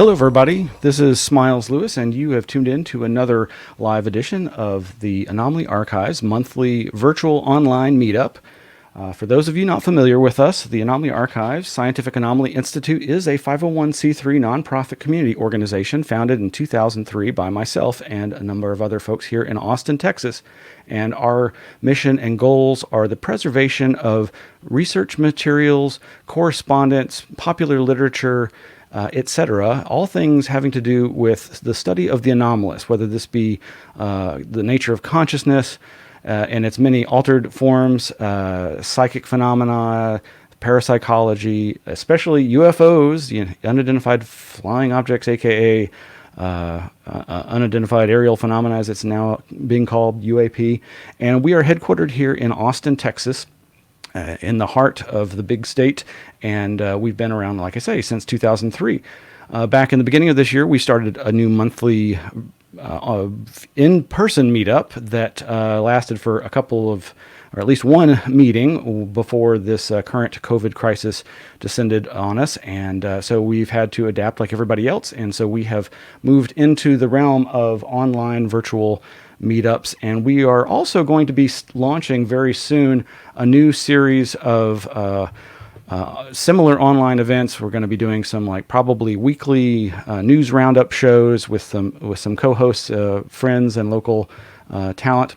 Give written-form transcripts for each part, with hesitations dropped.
Hello, everybody. This is Smiles Lewis, and you have tuned in to another live edition of the Anomaly Archives monthly virtual online meetup. For those of you not familiar with us, the Anomaly Archives Scientific Anomaly Institute is a 501c3 nonprofit community organization founded in 2003 by myself and a number of other folks here in Austin, Texas. And our mission and goals are the preservation of research materials, correspondence, popular literature, etc., all things having to do with the study of the anomalous, whether this be the nature of consciousness and its many altered forms, psychic phenomena, parapsychology, especially UFOs, unidentified flying objects, aka unidentified aerial phenomena, as it's now being called, UAP. And we are headquartered here in Austin, Texas, in the heart of the big state, and we've been around, like I say, since 2003. Back in the beginning of this year, we started a new monthly in-person meetup that lasted for a couple of, or at least one meeting before this current COVID crisis descended on us. And so we've had to adapt like everybody else. And so we have moved into the realm of online virtual meetups, and we are also going to be launching very soon a new series of similar online events. We're going to be doing some probably weekly news roundup shows with some co-hosts, friends, and local talent,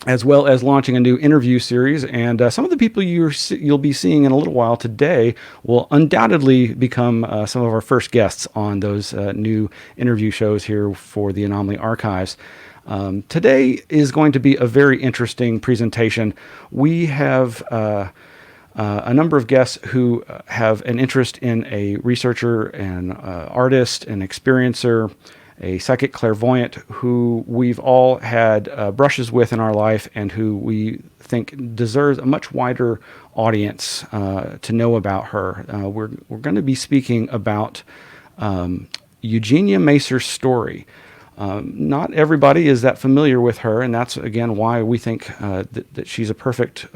as well as launching a new interview series. And some of the people you'll be seeing in a little while today will undoubtedly become some of our first guests on those new interview shows here for the Anomaly Archives. Today is going to be a very interesting presentation. We have a number of guests who have an interest in a researcher, an artist, an experiencer, a psychic clairvoyant who we've all had brushes with in our life and who we think deserves a much wider audience to know about her. We're going to be speaking about Eugenia Macer-Story. Not everybody is that familiar with her, and that's, again, why we think that she's a perfect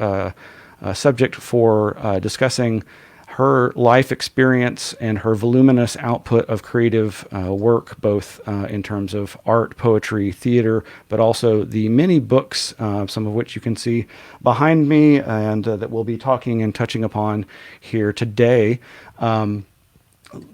subject for discussing her life experience and her voluminous output of creative work, both in terms of art, poetry, theater, but also the many books, some of which you can see behind me, and that we'll be talking and touching upon here today.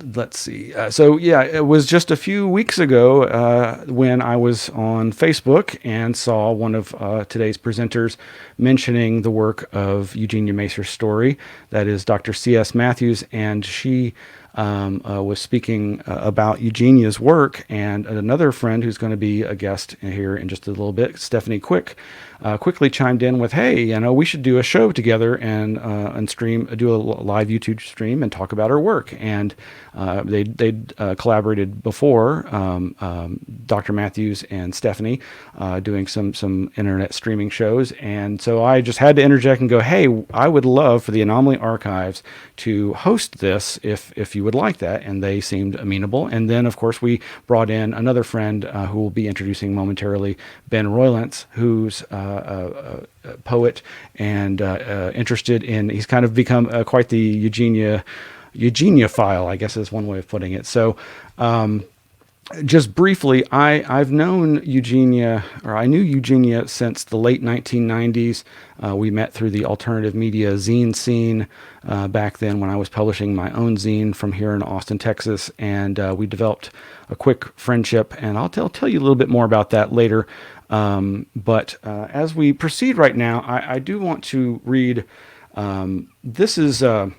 Let's see. It was just a few weeks ago when I was on Facebook and saw one of today's presenters mentioning the work of Eugenia Macer-Story. That is Dr. C.S. Matthews, and she was speaking about Eugenia's work. And another friend who's going to be a guest here in just a little bit, Stephanie quickly chimed in with, "Hey, we should do a show together and do a live YouTube stream and talk about her work." And they'd collaborated before, Dr. Matthews and Stephanie, doing some internet streaming shows. And so I just had to interject and go, "Hey, I would love for the Anomaly Archives to host this if you would like that." And they seemed amenable. And then, of course, we brought in another friend who we'll be introducing momentarily, Ben Roylance, who's a poet and interested in, he's kind of become quite the Eugenia file, I guess is one way of putting it. So just briefly, I've known Eugenia, or I knew Eugenia since the late 1990s. We met through the alternative media zine scene back then when I was publishing my own zine from here in Austin, Texas, and we developed a quick friendship, and I'll tell you a little bit more about that later. But as we proceed right now, I do want to read, this is a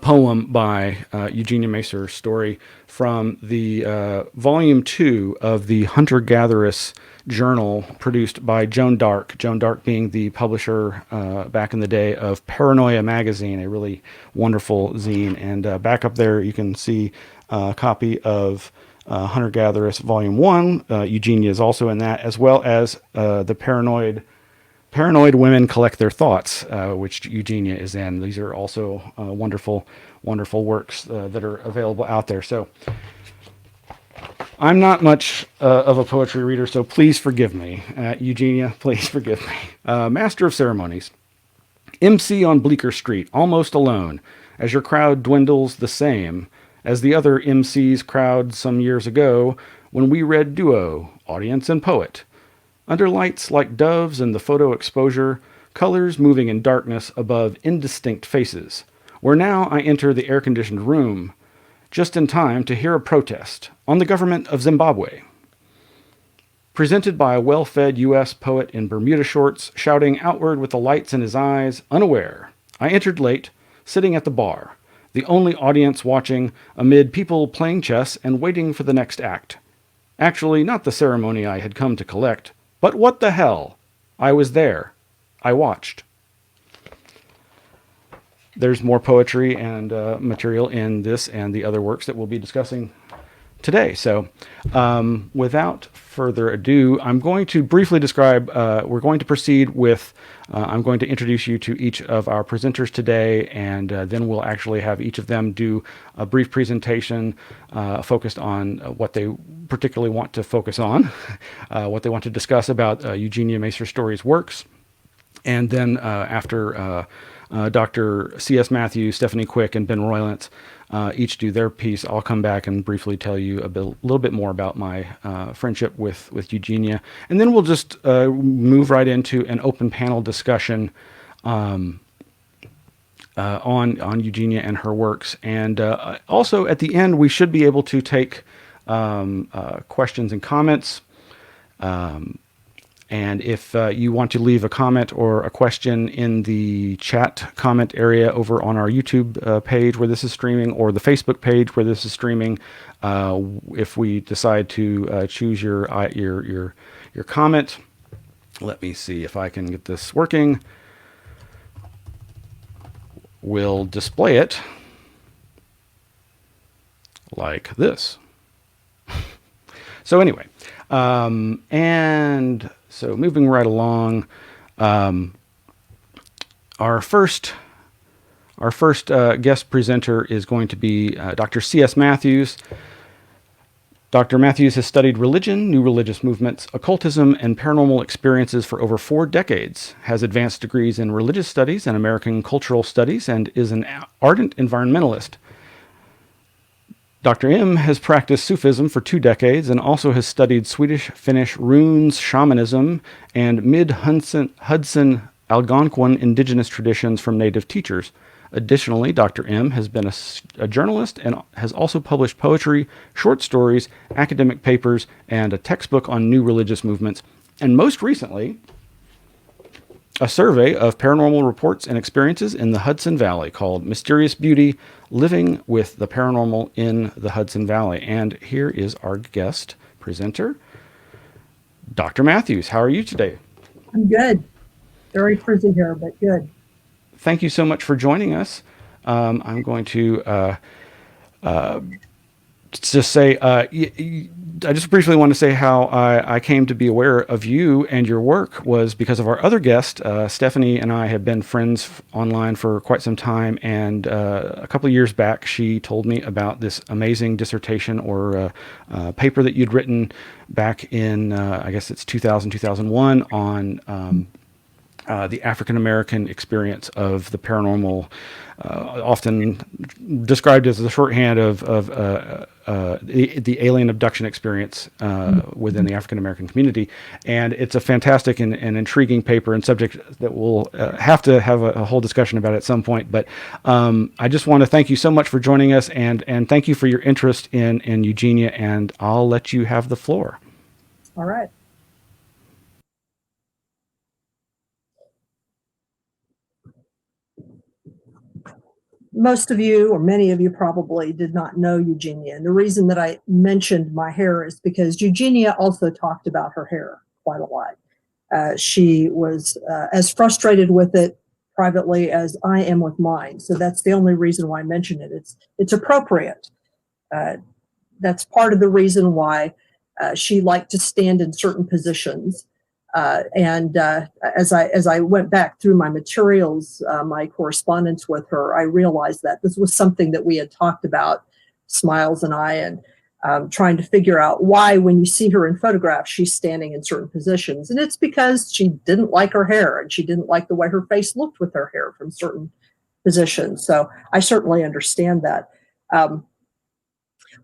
poem by Eugenia Macer-Story from the volume 2 of the Hunter-Gatheress Journal produced by Joan Dark. Joan Dark being the publisher back in the day of Paranoia magazine, a really wonderful zine. And back up there you can see a copy of Hunter-Gatheress Volume 1. Eugenia is also in that, as well as the Paranoid Women Collect Their Thoughts, which Eugenia is in. These are also wonderful works that are available out there. So I'm not much of a poetry reader, so please forgive me. Eugenia, please forgive me. Master of Ceremonies. MC on Bleecker Street, almost alone, as your crowd dwindles the same as the other MCs crowd some years ago when we read duo, audience and poet. Under lights like doves in the photo exposure, colors moving in darkness above indistinct faces, where now I enter the air-conditioned room, just in time to hear a protest on the government of Zimbabwe. Presented by a well-fed U.S. poet in Bermuda shorts, shouting outward with the lights in his eyes, unaware. I entered late, sitting at the bar, the only audience watching amid people playing chess and waiting for the next act. Actually, not the ceremony I had come to collect, but what the hell? I was there. I watched. There's more poetry and material in this and the other works that we'll be discussing today. So without further ado, I'm going to briefly describe, we're going to proceed with, I'm going to introduce you to each of our presenters today, and then we'll actually have each of them do a brief presentation focused on what they particularly want to focus on, what they want to discuss about Eugenia Macer-Story's works. And then after Dr. C.S. Matthews, Stephanie Quick, and Ben Roylance each do their piece, I'll come back and briefly tell you a little bit more about my friendship with Eugenia. And then we'll just move right into an open panel discussion on Eugenia and her works. And also at the end, we should be able to take questions and comments. And if you want to leave a comment or a question in the chat comment area over on our YouTube page where this is streaming, or the Facebook page where this is streaming, if we decide to choose your comment, let me see if I can get this working. We'll display it like this. So anyway, and so moving right along, our first guest presenter is going to be Dr. C.S. Matthews. Dr. Matthews has studied religion, new religious movements, occultism, and paranormal experiences for over 4 decades, has advanced degrees in religious studies and American cultural studies, and is an ardent environmentalist. Dr. M has practiced Sufism for 2 decades and also has studied Swedish-Finnish runes, shamanism, and Mid-Hudson Algonquin Indigenous traditions from native teachers. Additionally, Dr. M has been a journalist and has also published poetry, short stories, academic papers, and a textbook on new religious movements. And most recently, a survey of paranormal reports and experiences in the Hudson Valley called Mysterious Beauty, Living with the Paranormal in the Hudson Valley. And here is our guest presenter, Dr. Matthews. How are you today? I'm good. Very frizzy here, but good. Thank you so much for joining us. I'm going to just say, I just briefly want to say how I came to be aware of you and your work was because of our other guest. Stephanie and I have been friends online for quite some time, and a couple of years back she told me about this amazing dissertation or paper that you'd written back in, I guess it's 2001 on the African-American experience of the paranormal, often described as the shorthand of the alien abduction experience within the African-American community. And it's a fantastic and intriguing paper and subject that we'll have to have a whole discussion about at some point. But I just want to thank you so much for joining us, and thank you for your interest in Eugenia, and I'll let you have the floor. All right. Most of you, or many of you probably, did not know Eugenia. And the reason that I mentioned my hair is because Eugenia also talked about her hair quite a lot. She was as frustrated with it privately as I am with mine. So that's the only reason why I mention it. It's appropriate. That's part of the reason why she liked to stand in certain positions. As I went back through my materials, my correspondence with her, I realized that this was something that we had talked about, Smiles and I, and trying to figure out why, when you see her in photographs, she's standing in certain positions. And it's because she didn't like her hair, and she didn't like the way her face looked with her hair from certain positions. So I certainly understand that.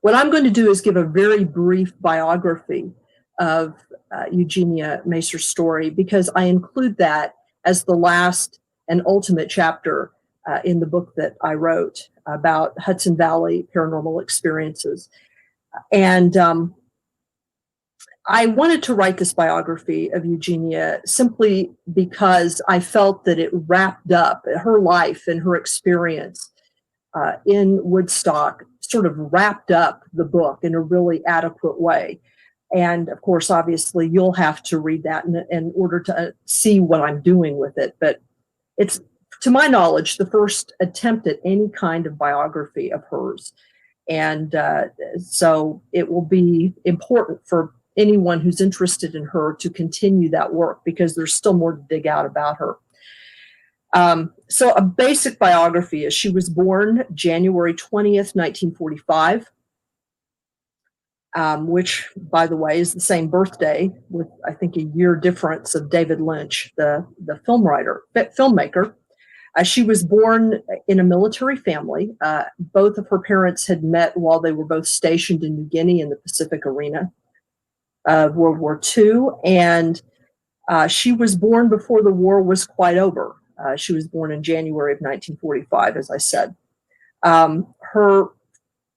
What I'm going to do is give a very brief biography of Eugenia Macer-Story, because I include that as the last and ultimate chapter in the book that I wrote about Hudson Valley paranormal experiences. And I wanted to write this biography of Eugenia simply because I felt that it wrapped up her life and her experience in Woodstock, sort of wrapped up the book in a really adequate way. And of course, obviously, you'll have to read that in order to see what I'm doing with it. But it's, to my knowledge, the first attempt at any kind of biography of hers. And so it will be important for anyone who's interested in her to continue that work, because there's still more to dig out about her. So a basic biography is she was born January 20th, 1945, which, by the way, is the same birthday with, I think, a year difference of David Lynch, the filmmaker. She was born in a military family. Both of her parents had met while they were both stationed in New Guinea in the Pacific arena of World War II. And she was born before the war was quite over. She was born in January of 1945, as I said. Her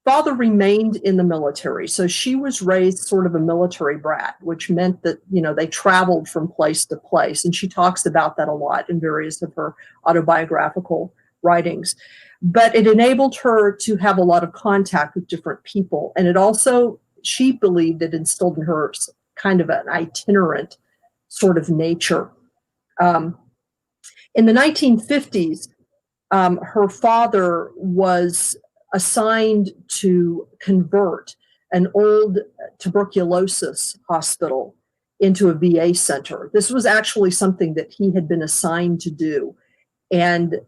father remained in the military, so she was raised sort of a military brat, which meant that, you know, they traveled from place to place, and she talks about that a lot in various of her autobiographical writings. But it enabled her to have a lot of contact with different people, and it also, she believed, it instilled in her kind of an itinerant sort of nature. In the 1950s, her father was assigned to convert an old tuberculosis hospital into a VA center. This was actually something that he had been assigned to do. And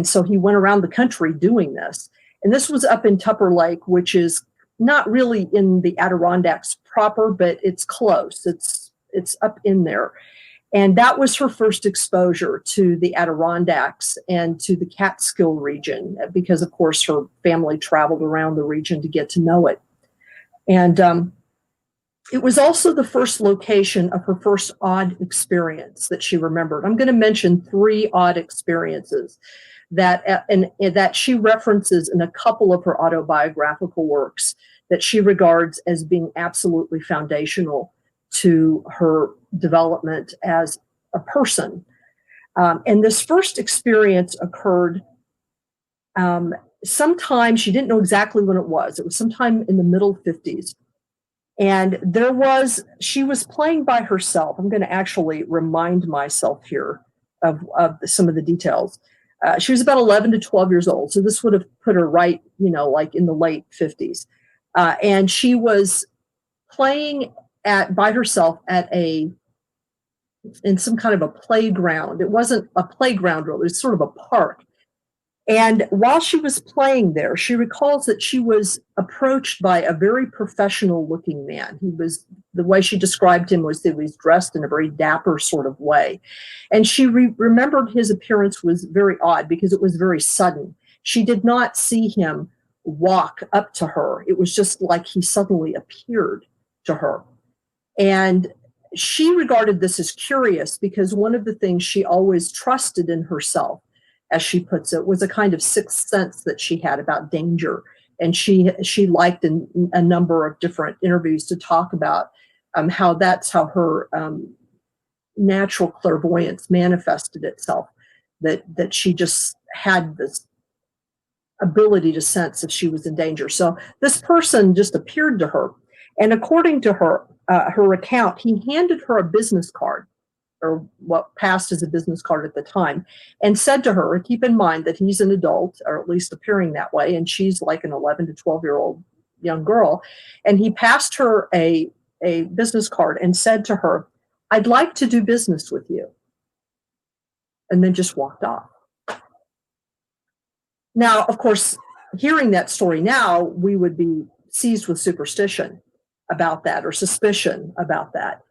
so he went around the country doing this. And this was up in Tupper Lake, which is not really in the Adirondacks proper, but it's close. It's up in there. And that was her first exposure to the Adirondacks and to the Catskill region, because, of course, her family traveled around the region to get to know it. And it was also the first location of her first odd experience that she remembered. I'm going to mention 3 odd experiences that she references in a couple of her autobiographical works that she regards as being absolutely foundational to her development as a person. And this first experience occurred sometime, she didn't know exactly when it was. It was sometime in the middle 50s. And she was playing by herself. I'm going to actually remind myself here of some of the details. She was about 11 to 12 years old. So this would have put her right, like in the late 50s. And she was playing by herself in some kind of a playground. It wasn't a playground, really. It was sort of a park. And while she was playing there, she recalls that she was approached by a very professional looking man. The way she described him was that he was dressed in a very dapper sort of way. And she remembered his appearance was very odd because it was very sudden. She did not see him walk up to her. It was just like he suddenly appeared to her. And she regarded this as curious because one of the things she always trusted in herself, as she puts it, was a kind of sixth sense that she had about danger. And she liked in a number of different interviews to talk about how that's how her natural clairvoyance manifested itself, that she just had this ability to sense if she was in danger. So this person just appeared to her. And according to her account, he handed her a business card, or what passed as a business card at the time, and said to her, keep in mind that he's an adult, or at least appearing that way, and she's like an 11 to 12-year-old young girl. And he passed her a business card and said to her, I'd like to do business with you. And then just walked off. Now, of course, hearing that story now, we would be seized with superstition about that, or suspicion about that.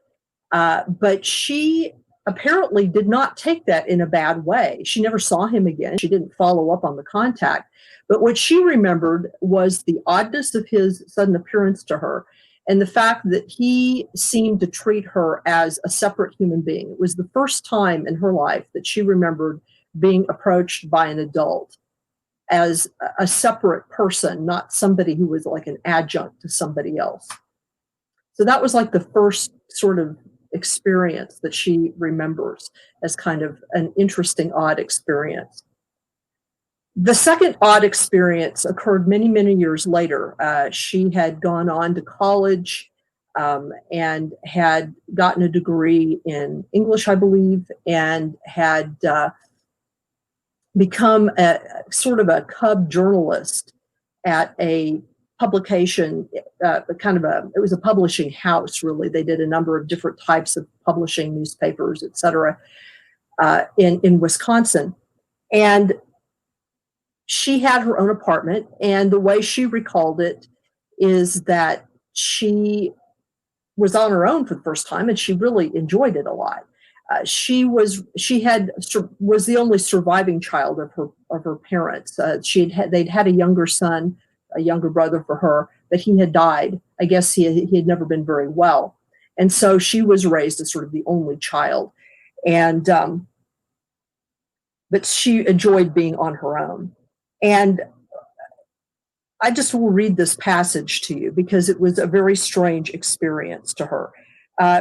But she apparently did not take that in a bad way. She never saw him again. She didn't follow up on the contact. But what she remembered was the oddness of his sudden appearance to her and the fact that he seemed to treat her as a separate human being. It was the first time in her life that she remembered being approached by an adult as a separate person, not somebody who was like an adjunct to somebody else. So that was like the first sort of experience that she remembers as kind of an interesting, odd experience. The second odd experience occurred many, many years later. She had gone on to college and had gotten a degree in English, I believe, and had become a sort of a cub journalist at a publication, it was a publishing house, really. They did a number of different types of publishing, newspapers, et cetera, in Wisconsin. And she had her own apartment, and the way she recalled it is that she was on her own for the first time, and she really enjoyed it a lot. She was the only surviving child of her parents. They'd had a younger son, a younger brother for her, but he had died. I guess he had never been very well, and so she was raised as sort of the only child, and but she enjoyed being on her own. And I just will read this passage to you because it was a very strange experience to her.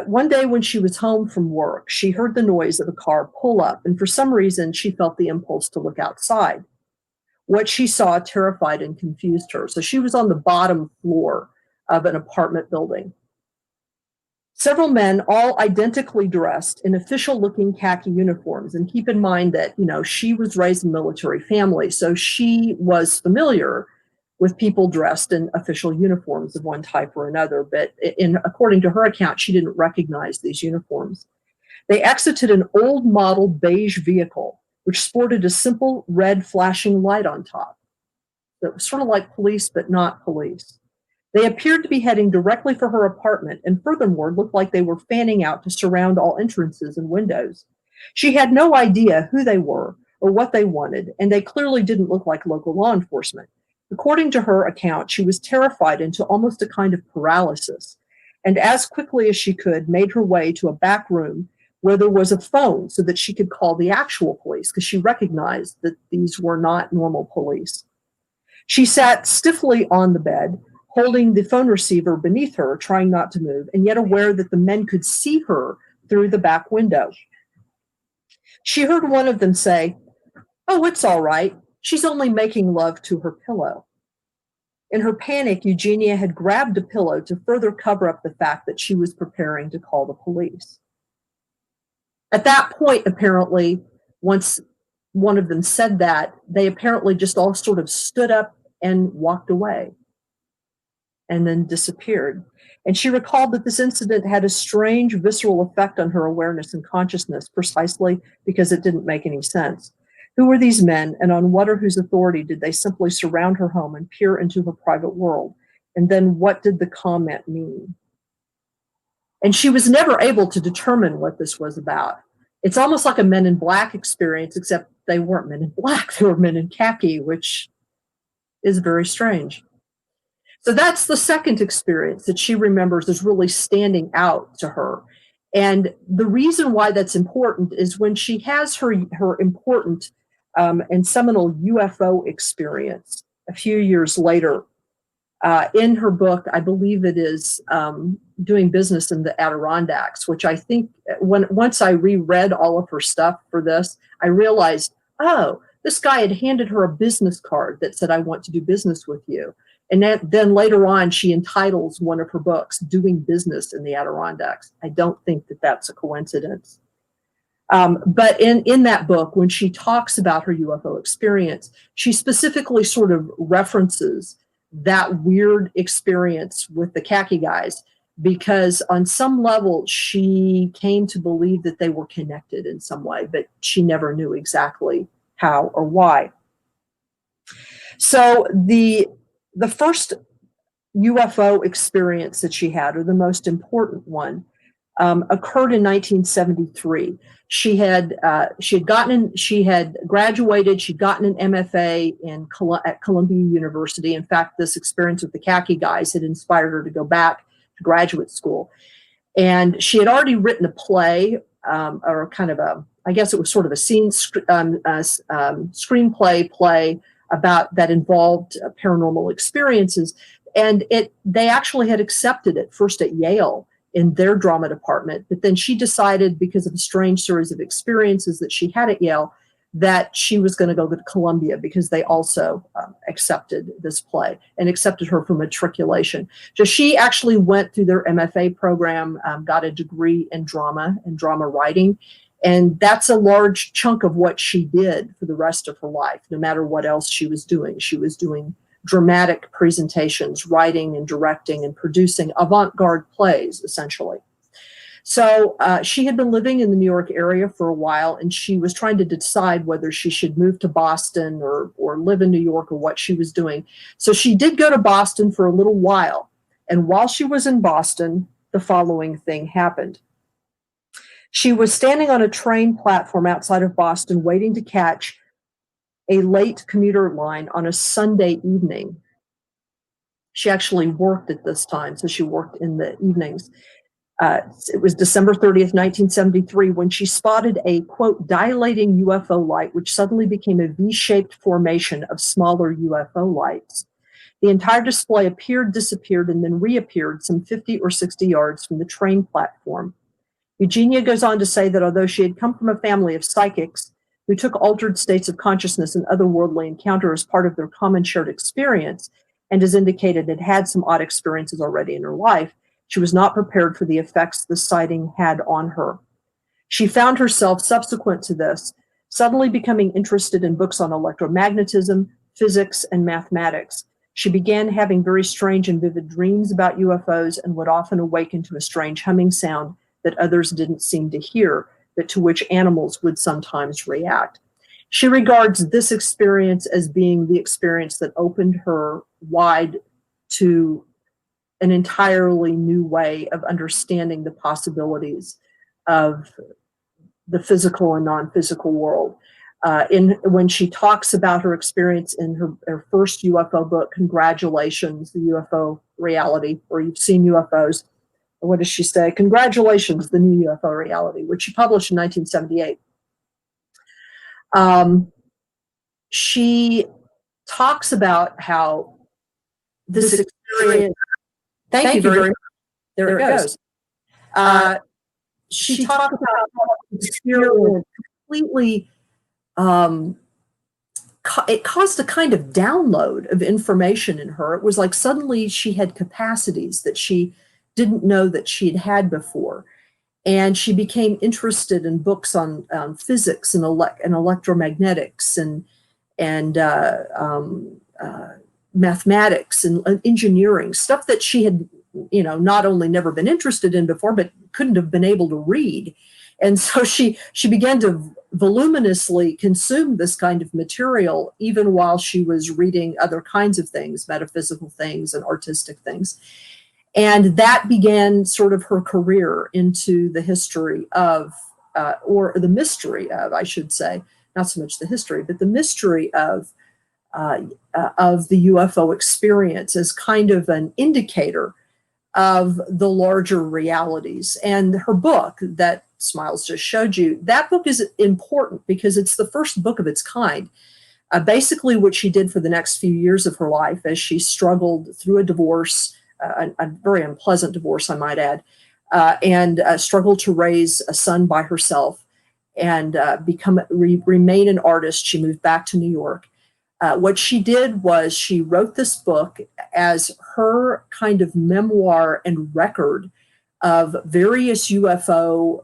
One day when she was home from work, she heard the noise of a car pull up, and for some reason, she felt the impulse to look outside. What she saw terrified and confused her. So she was on the bottom floor of an apartment building. Several men, all identically dressed in official-looking khaki uniforms. And keep in mind that, she was raised in a military family, so she was familiar with people dressed in official uniforms of one type or another. But according to her account, she didn't recognize these uniforms. They exited an old model beige vehicle, which sported a simple red flashing light on top. That was sort of like police, but not police. They appeared to be heading directly for her apartment, and furthermore looked like they were fanning out to surround all entrances and windows. She had no idea who they were or what they wanted, and they clearly didn't look like local law enforcement. According to her account, she was terrified into almost a kind of paralysis, and as quickly as she could, made her way to a back room where there was a phone so that she could call the actual police, because she recognized that these were not normal police. She sat stiffly on the bed, holding the phone receiver beneath her, trying not to move, and yet aware that the men could see her through the back window. She heard one of them say, "Oh, it's all right. She's only making love to her pillow." In her panic, Eugenia had grabbed a pillow to further cover up the fact that she was preparing to call the police. At that point, apparently, once one of them said that, they apparently just all sort of stood up and walked away and then disappeared. And she recalled that this incident had a strange visceral effect on her awareness and consciousness, precisely because it didn't make any sense. Who were these men, and on what or whose authority did they simply surround her home and peer into her private world? And then what did the comment mean? And she was never able to determine what this was about. It's almost like a Men in Black experience, except they weren't men in black, they were men in khaki, which is very strange. So that's the second experience that she remembers as really standing out to her. And the reason why that's important is when she has her important and seminal UFO experience a few years later, in her book, I believe it is Doing Business in the Adirondacks, which I think once I reread all of her stuff for this, I realized, oh, this guy had handed her a business card that said, "I want to do business with you." And then later on, she entitles one of her books, Doing Business in the Adirondacks. I don't think that that's a coincidence. But in that book, when she talks about her UFO experience, she specifically sort of references that weird experience with the khaki guys, because on some level, she came to believe that they were connected in some way, but she never knew exactly how or why. So the first UFO experience that she had, or the most important one, occurred in 1973. She had graduated. She'd gotten an MFA at Columbia University. In fact, this experience with the khaki guys had inspired her to go back to graduate school. And she had already written a play, or kind of I guess it was sort of a screenplay play about that involved paranormal experiences. And they actually had accepted it first at Yale in their drama department, but then she decided, because of a strange series of experiences that she had at Yale, that she was going to go to Columbia, because they also accepted this play and accepted her for matriculation. So she actually went through their MFA program, got a degree in drama and drama writing, and that's a large chunk of what she did for the rest of her life. No matter what else she was doing dramatic presentations, writing and directing and producing avant-garde plays, essentially. So she had been living in the New York area for a while, and she was trying to decide whether she should move to Boston or live in New York, or what she was doing. So she did go to Boston for a little while. And while she was in Boston, the following thing happened. She was standing on a train platform outside of Boston, waiting to catch a late commuter line on a Sunday evening. She actually worked at this time, so she worked in the evenings. It was December 30th, 1973, when she spotted a, quote, dilating UFO light, which suddenly became a V-shaped formation of smaller UFO lights. The entire display appeared, disappeared, and then reappeared some 50 or 60 yards from the train platform. Eugenia goes on to say that although she had come from a family of psychics who took altered states of consciousness and otherworldly encounter as part of their common shared experience, and as indicated, had some odd experiences already in her life, she was not prepared for the effects the sighting had on her. She found herself, subsequent to this, suddenly becoming interested in books on electromagnetism, physics, and mathematics. She began having very strange and vivid dreams about UFOs, and would often awaken to a strange humming sound that others didn't seem to hear, but to which animals would sometimes react. She regards this experience as being the experience that opened her wide to an entirely new way of understanding the possibilities of the physical and non-physical world. When she talks about her experience in her first UFO book, Congratulations, the UFO Reality, or You've Seen UFOs, what does she say? Congratulations, the new UFO reality, which she published in 1978. She talks about how this experience. Thank you very much. There it goes. She talked about how the experience completely. It caused a kind of download of information in her. It was like suddenly she had capacities that she didn't know that she'd had before. And she became interested in books on physics and electromagnetics and mathematics and engineering, stuff that she had, not only never been interested in before, but couldn't have been able to read. And so she began to voluminously consume this kind of material, even while she was reading other kinds of things, metaphysical things and artistic things. And that began sort of her career into the history of, or the mystery of, I should say, not so much the history, but the mystery of the UFO experience as kind of an indicator of the larger realities. And her book that Smiles just showed you, that book is important because it's the first book of its kind. Basically what she did for the next few years of her life as she struggled through a divorce, a very unpleasant divorce, I might add, and struggled to raise a son by herself and remain an artist. She moved back to New York. What she did was she wrote this book as her kind of memoir and record of various UFO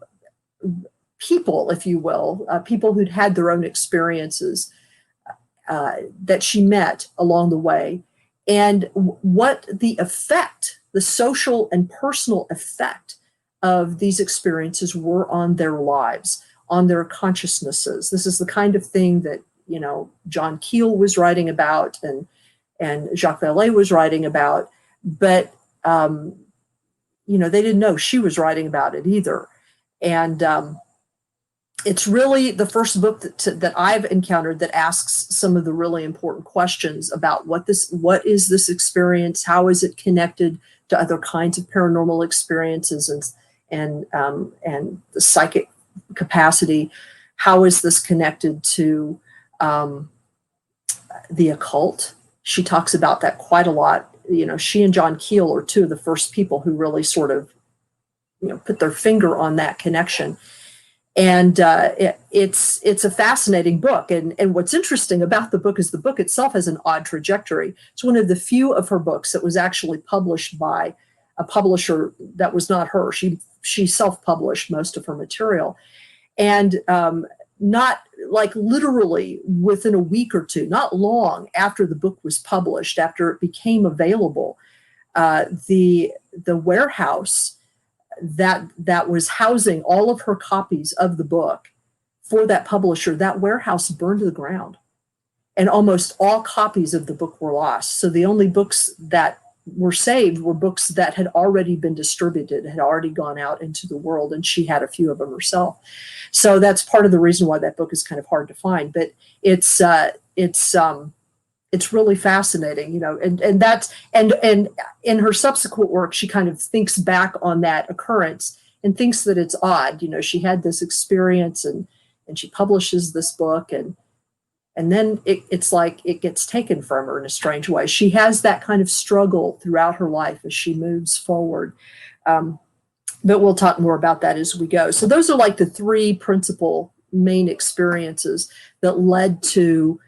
people, if you will, people who'd had their own experiences that she met along the way, and what the effect, the social and personal effect of these experiences were on their lives, on their consciousnesses. This is the kind of thing that, John Keel was writing about and Jacques Vallée was writing about. But they didn't know she was writing about it either. And it's really the first book that I've encountered that asks some of the really important questions about what is this experience? How is it connected to other kinds of paranormal experiences and the psychic capacity? How is this connected to the occult? She talks about that quite a lot. She and John Keel are two of the first people who really sort of, put their finger on that connection. And it's a fascinating book. And what's interesting about the book is the book itself has an odd trajectory. It's one of the few of her books that was actually published by a publisher that was not her. She self-published most of her material. And not like literally within a week or two, not long after the book was published, after it became available, the warehouse that was housing all of her copies of the book for that publisher, that warehouse burned to the ground. And almost all copies of the book were lost. So the only books that were saved were books that had already been distributed, had already gone out into the world, and she had a few of them herself. So that's part of the reason why that book is kind of hard to find. But it's really fascinating, and that's and in her subsequent work, she kind of thinks back on that occurrence and thinks that it's odd. She had this experience and she publishes this book and then it's like it gets taken from her in a strange way. She has that kind of struggle throughout her life as she moves forward. But we'll talk more about that as we go. So those are like the three principal main experiences that led to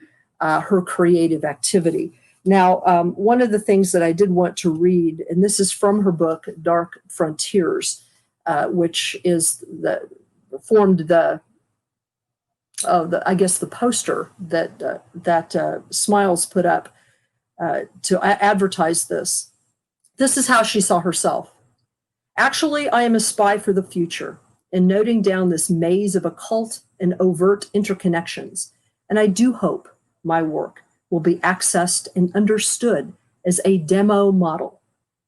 her creative activity. Now, one of the things that I did want to read, and this is from her book, Dark Frontiers, which is formed the poster that Smiles put up to advertise this. This is how she saw herself. Actually, I am a spy for the future and noting down this maze of occult and overt interconnections. And I do hope my work will be accessed and understood as a demo model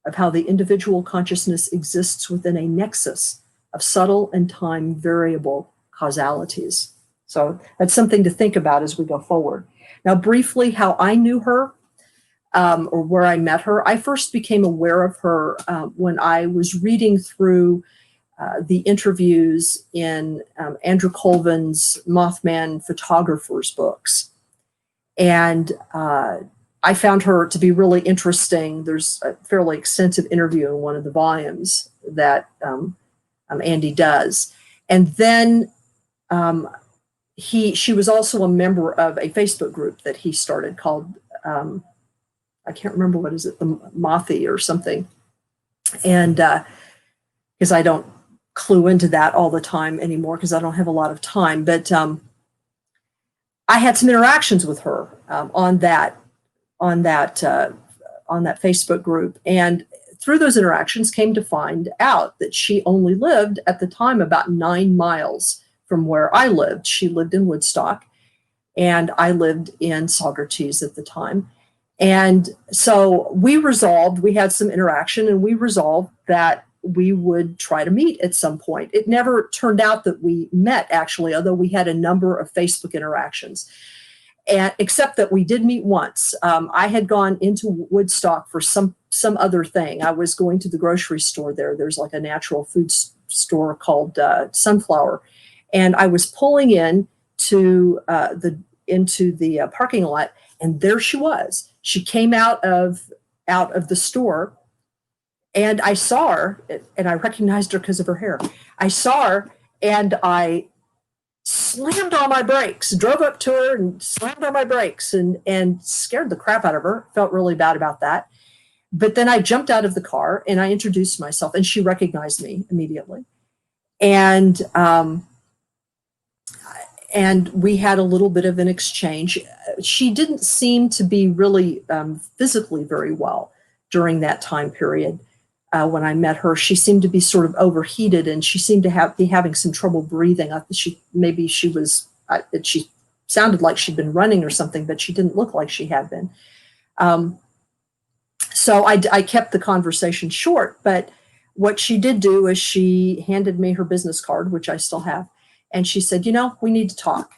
of how the individual consciousness exists within a nexus of subtle and time variable causalities. So that's something to think about as we go forward. Now, briefly, how I knew her or where I met her. I first became aware of her when I was reading through the interviews in Andrew Colvin's Mothman Photographers books. And I found her to be really interesting. There's a fairly extensive interview in one of the volumes that Andy does. And then she was also a member of a Facebook group that he started called, I can't remember, what is it, the Mothy or something. And because I don't clue into that all the time anymore because I don't have a lot of time. But I had some interactions with her on that Facebook group, and through those interactions came to find out that she only lived at the time about 9 miles from where I lived. She lived in Woodstock, and I lived in Saugerties at the time. And so we had some interaction, and we resolved that we would try to meet at some point. It never turned out that we met, actually, although we had a number of Facebook interactions, except that we did meet once. I had gone into Woodstock for some other thing. I was going to the grocery store there. There's like a natural food store called Sunflower. And I was pulling into the parking lot, and there she was. She came out of the store, and I saw her, and I recognized her because of her hair. I saw her, and I slammed on my brakes, drove up to her and slammed on my brakes and scared the crap out of her. Felt really bad about that. But then I jumped out of the car, and I introduced myself, and she recognized me immediately. And we had a little bit of an exchange. She didn't seem to be really physically very well during that time period. When I met her, she seemed to be sort of overheated, and she seemed to be having some trouble breathing. She sounded like she'd been running or something, but she didn't look like she had been. So I kept the conversation short, but what she did do is she handed me her business card, which I still have. And she said, we need to talk.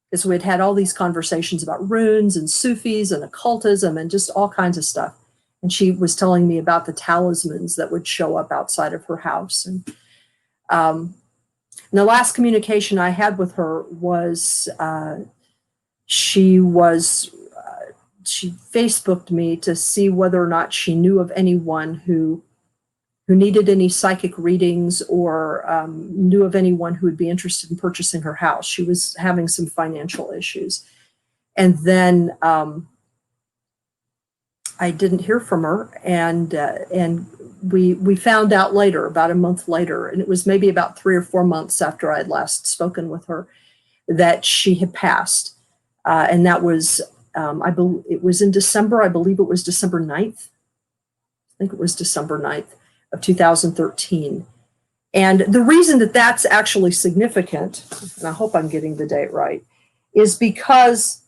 Because we had had all these conversations about runes and Sufis and occultism and just all kinds of stuff. And she was telling me about the talismans that would show up outside of her house. And the last communication I had with her was she Facebooked me to see whether or not she knew of anyone who needed any psychic readings or knew of anyone who would be interested in purchasing her house. She was having some financial issues. And then I didn't hear from her. And we found out later, about a month later, and it was maybe about 3 or 4 months after I had last spoken with her, that she had passed. And that was, it was in December. I believe it was December 9th. I think it was December 9th. Of 2013. And the reason that that's actually significant, and I hope I'm getting the date right, is because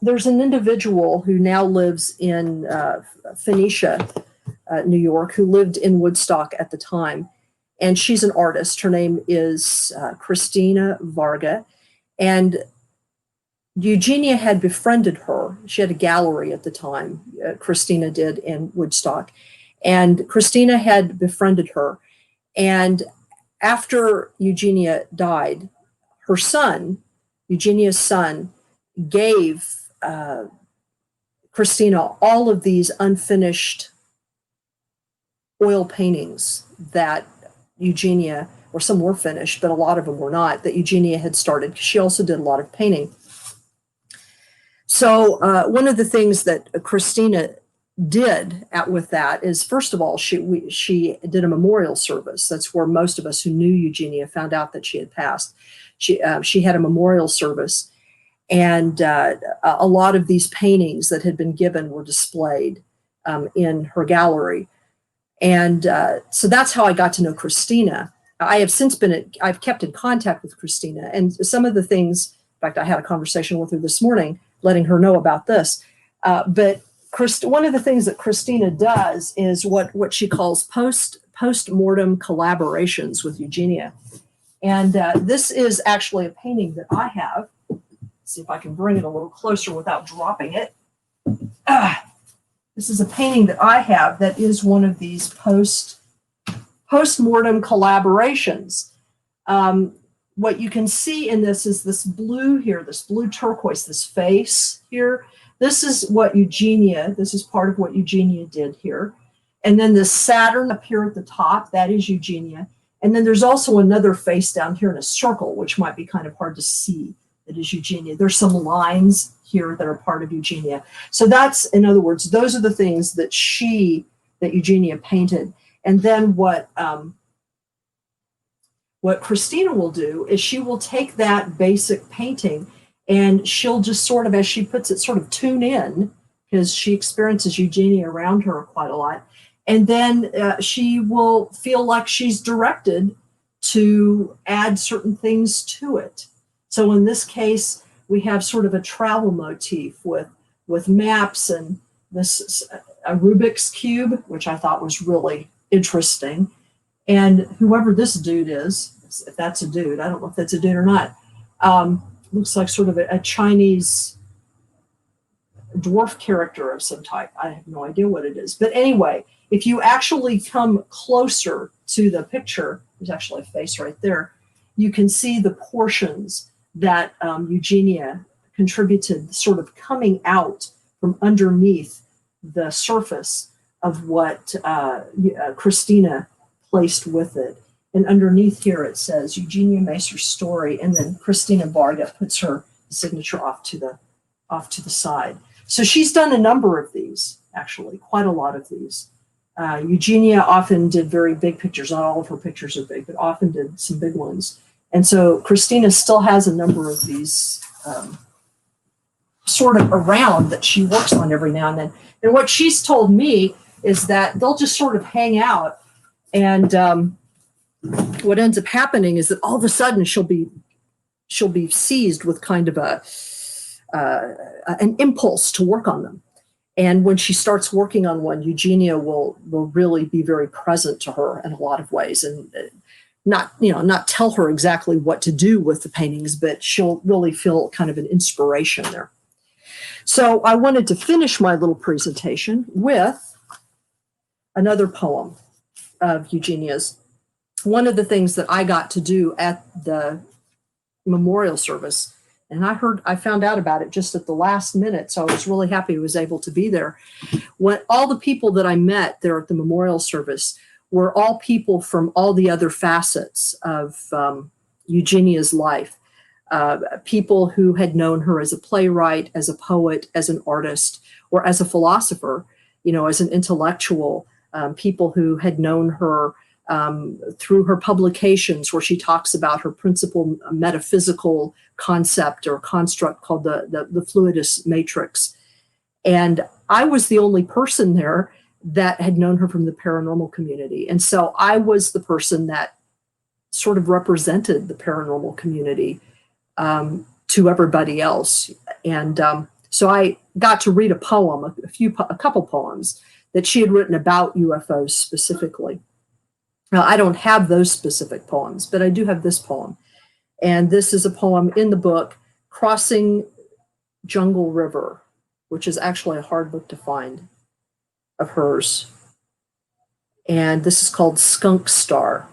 there's an individual who now lives in Phoenicia, New York, who lived in Woodstock at the time. And she's an artist. Her name is Christina Varga. And Eugenia had befriended her. She had a gallery at the time, Christina did, in Woodstock. And Christina had befriended her. And after Eugenia died, her son, Eugenia's son, gave Christina all of these unfinished oil paintings that Eugenia, or some were finished, but a lot of them were not, that Eugenia had started. She also did a lot of painting. So one of the things that Christina did with that is, first of all, she did a memorial service. That's where most of us who knew Eugenia found out that she had passed. She had a memorial service, and a lot of these paintings that had been given were displayed in her gallery. And so that's how I got to know Christina. I have since I've kept in contact with Christina, and some of the things, in fact, I had a conversation with her this morning, letting her know about this. But one of the things that Christina does is what she calls post-mortem collaborations with Eugenia. And this is actually a painting that I have. Let's see if I can bring it a little closer without dropping it. This is a painting that I have that is one of these post-mortem collaborations. What you can see in this is this blue here, this blue turquoise, this face here. This is part of what Eugenia did here. And then the Saturn up here at the top, that is Eugenia. And then there's also another face down here in a circle, which might be kind of hard to see, that is Eugenia. There's some lines here that are part of Eugenia. So that's, in other words, those are the things that Eugenia painted. And then what Christina will do is she will take that basic painting and she'll just sort of, as she puts it, sort of tune in, because she experiences Eugenia around her quite a lot. And then she will feel like she's directed to add certain things to it. So in this case, we have sort of a travel motif with maps and this a Rubik's Cube, which I thought was really interesting. And whoever this dude is, if that's a dude, I don't know if that's a dude or not, looks like sort of a Chinese dwarf character of some type. I have no idea what it is. But anyway, if you actually come closer to the picture, there's actually a face right there, you can see the portions that Eugenia contributed, sort of coming out from underneath the surface of what Christina placed with it. And underneath here it says Eugenia Macer-Story, and then Christina Varga puts her signature off to the side. So she's done a number of these, actually, quite a lot of these. Eugenia often did very big pictures. Not all of her pictures are big, but often did some big ones. And so Christina still has a number of these sort of around that she works on every now and then. And what she's told me is that they'll just sort of hang out, and what ends up happening is that all of a sudden she'll be seized with kind of an impulse to work on them. And when she starts working on one, Eugenia will really be very present to her in a lot of ways, and not tell her exactly what to do with the paintings, but she'll really feel kind of an inspiration there. So I wanted to finish my little presentation with another poem of Eugenia's. One of the things that I got to do at the memorial service, and I found out about it just at the last minute, so I was really happy I was able to be there. When all the people that I met there at the memorial service were all people from all the other facets of Eugenia's life. People who had known her as a playwright, as a poet, as an artist, or as a philosopher, as an intellectual, people who had known her through her publications, where she talks about her principal metaphysical concept or construct called the fluidus matrix. And I was the only person there that had known her from the paranormal community. And so I was the person that sort of represented the paranormal community to everybody else. And so I got to read a poem, a couple poems that she had written about UFOs specifically. Now, I don't have those specific poems, but I do have this poem. And this is a poem in the book, Crossing Jungle River, which is actually a hard book to find of hers. And this is called Skunk Star.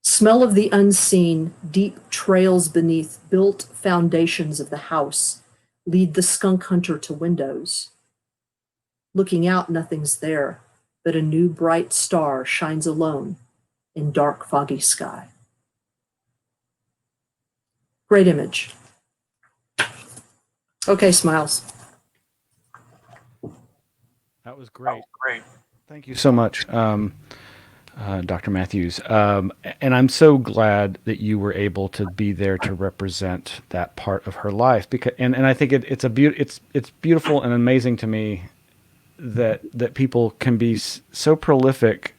Smell of the unseen, deep trails beneath built foundations of the house lead the skunk hunter to windows. Looking out, nothing's there, but a new bright star shines alone in dark, foggy sky. Great image. Okay, Smiles. That was great. Thank you so much, Dr. Matthews. And I'm so glad that you were able to be there to represent that part of her life. Because, and I think it's beautiful and amazing to me that people can be so prolific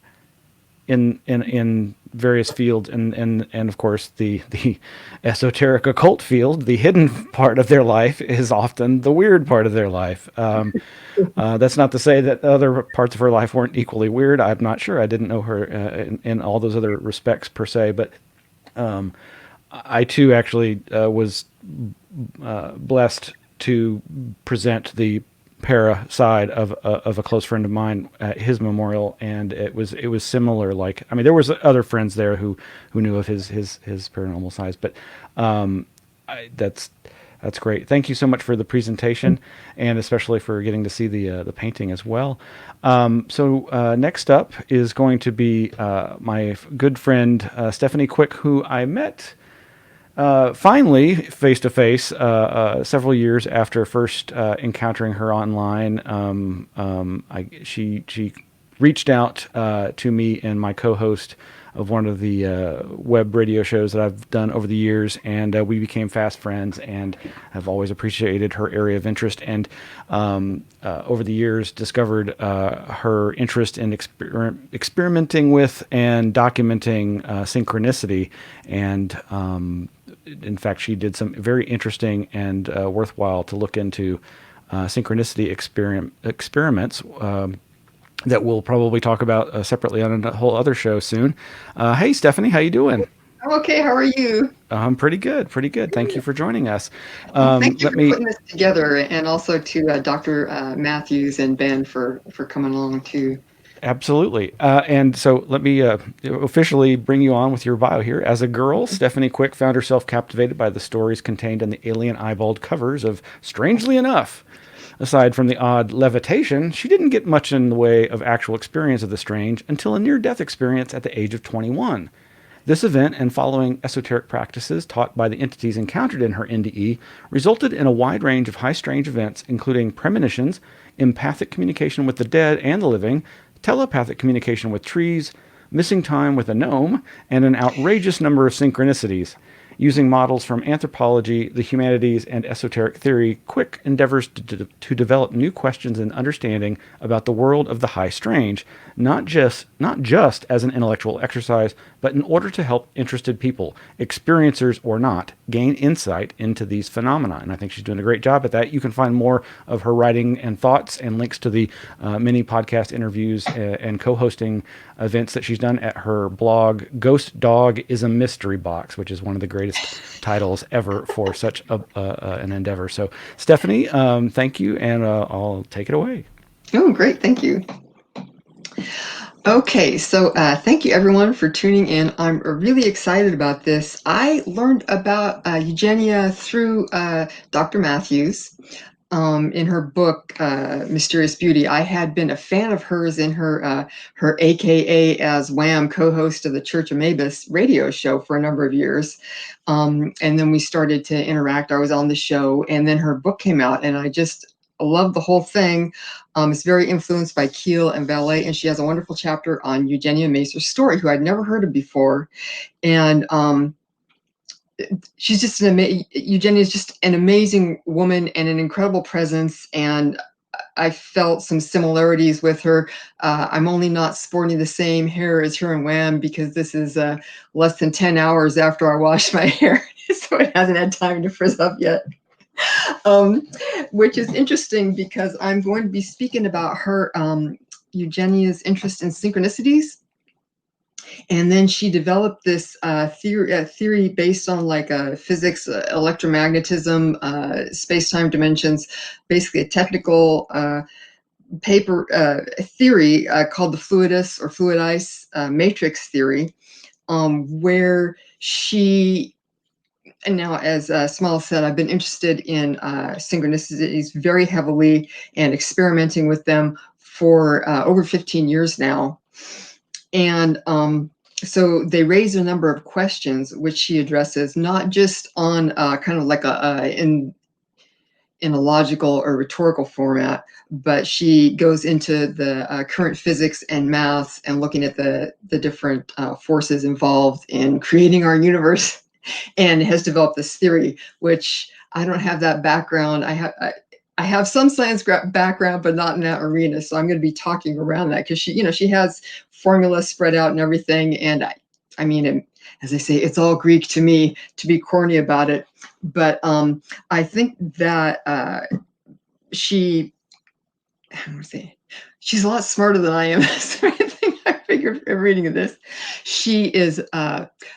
in various fields, and of course the esoteric occult field, the hidden part of their life, is often the weird part of their life. That's not to say that other parts of her life weren't equally weird. I'm not sure. I didn't know her in all those other respects per se, but I too actually was blessed to present the para side of a close friend of mine at his memorial, and it was similar. Like, I mean, there was other friends there who knew of his paranormal sides, but that's great. Thank you so much for the presentation, and especially for getting to see the painting as well. So next up is going to be my good friend Stephanie Quick, who I met finally face to face several years after first encountering her online. She reached out to me and my co-host of one of the web radio shows that I've done over the years, and we became fast friends, and I've always appreciated her area of interest, and over the years discovered her interest in experimenting with and documenting synchronicity, and in fact, she did some very interesting and worthwhile to look into synchronicity experiments that we'll probably talk about separately on a whole other show soon. Hey, Stephanie, how you doing? I'm okay. How are you? I'm pretty good. Thank you for joining us. Thank you for putting this together, and also to Dr. Matthews and Ben for coming along too. Absolutely. And so let me officially bring you on with your bio here. As a girl, Stephanie Quick found herself captivated by the stories contained in the alien eyeballed covers of Strangely Enough. Aside from the odd levitation, she didn't get much in the way of actual experience of the strange until a near-death experience at the age of 21. This event and following esoteric practices taught by the entities encountered in her NDE resulted in a wide range of high strange events, including premonitions, empathic communication with the dead and the living, telepathic communication with trees, missing time with a gnome, and an outrageous number of synchronicities. using models from anthropology, the humanities, and esoteric theory. Quick endeavors to develop new questions and understanding about the world of the high strange, not just as an intellectual exercise, but in order to help interested people, experiencers or not, gain insight into these phenomena. And I think she's doing a great job at that. You can find more of her writing and thoughts and links to the many podcast interviews and co-hosting events that she's done at her blog, Ghost Dog is a Mystery Box, which is one of the greatest titles ever for such an endeavor. So, Stephanie, thank you, and I'll take it away. Oh, great. Thank you. Okay, so thank you everyone for tuning in. I'm really excited about this. I learned about Eugenia through Dr. Matthews in her book, Mysterious Beauty. I had been a fan of hers in her AKA as Wham co-host of the Church of Mabus radio show for a number of years. And then we started to interact. I was on the show, and then her book came out, and I just love the whole thing. It's very influenced by Keel and Ballet, and she has a wonderful chapter on Eugenia Macer-Story, who I'd never heard of before. And she's just Eugenia is just an amazing woman and an incredible presence. And I felt some similarities with her. I'm only not sporting the same hair as her and Wham because this is less than 10 hours after I washed my hair, so it hasn't had time to frizz up yet. Which is interesting because I'm going to be speaking about her, Eugenia's interest in synchronicities. And then she developed this theory based on like physics, electromagnetism, space-time dimensions, basically a technical theory called the fluidus matrix theory, where she, and now, as Small said, I've been interested in synchronicities very heavily and experimenting with them for over 15 years now. And so they raise a number of questions, which she addresses, not just on kind of like in a logical or rhetorical format, but she goes into the current physics and maths and looking at the different forces involved in creating our universe. And has developed this theory, which I don't have that background. I have some science background, but not in that arena. So I'm going to be talking around that because she has formulas spread out and everything. And I mean, as I say, it's all Greek to me, to be corny about it. But I think that she's a lot smarter than I am. I figured reading this. She is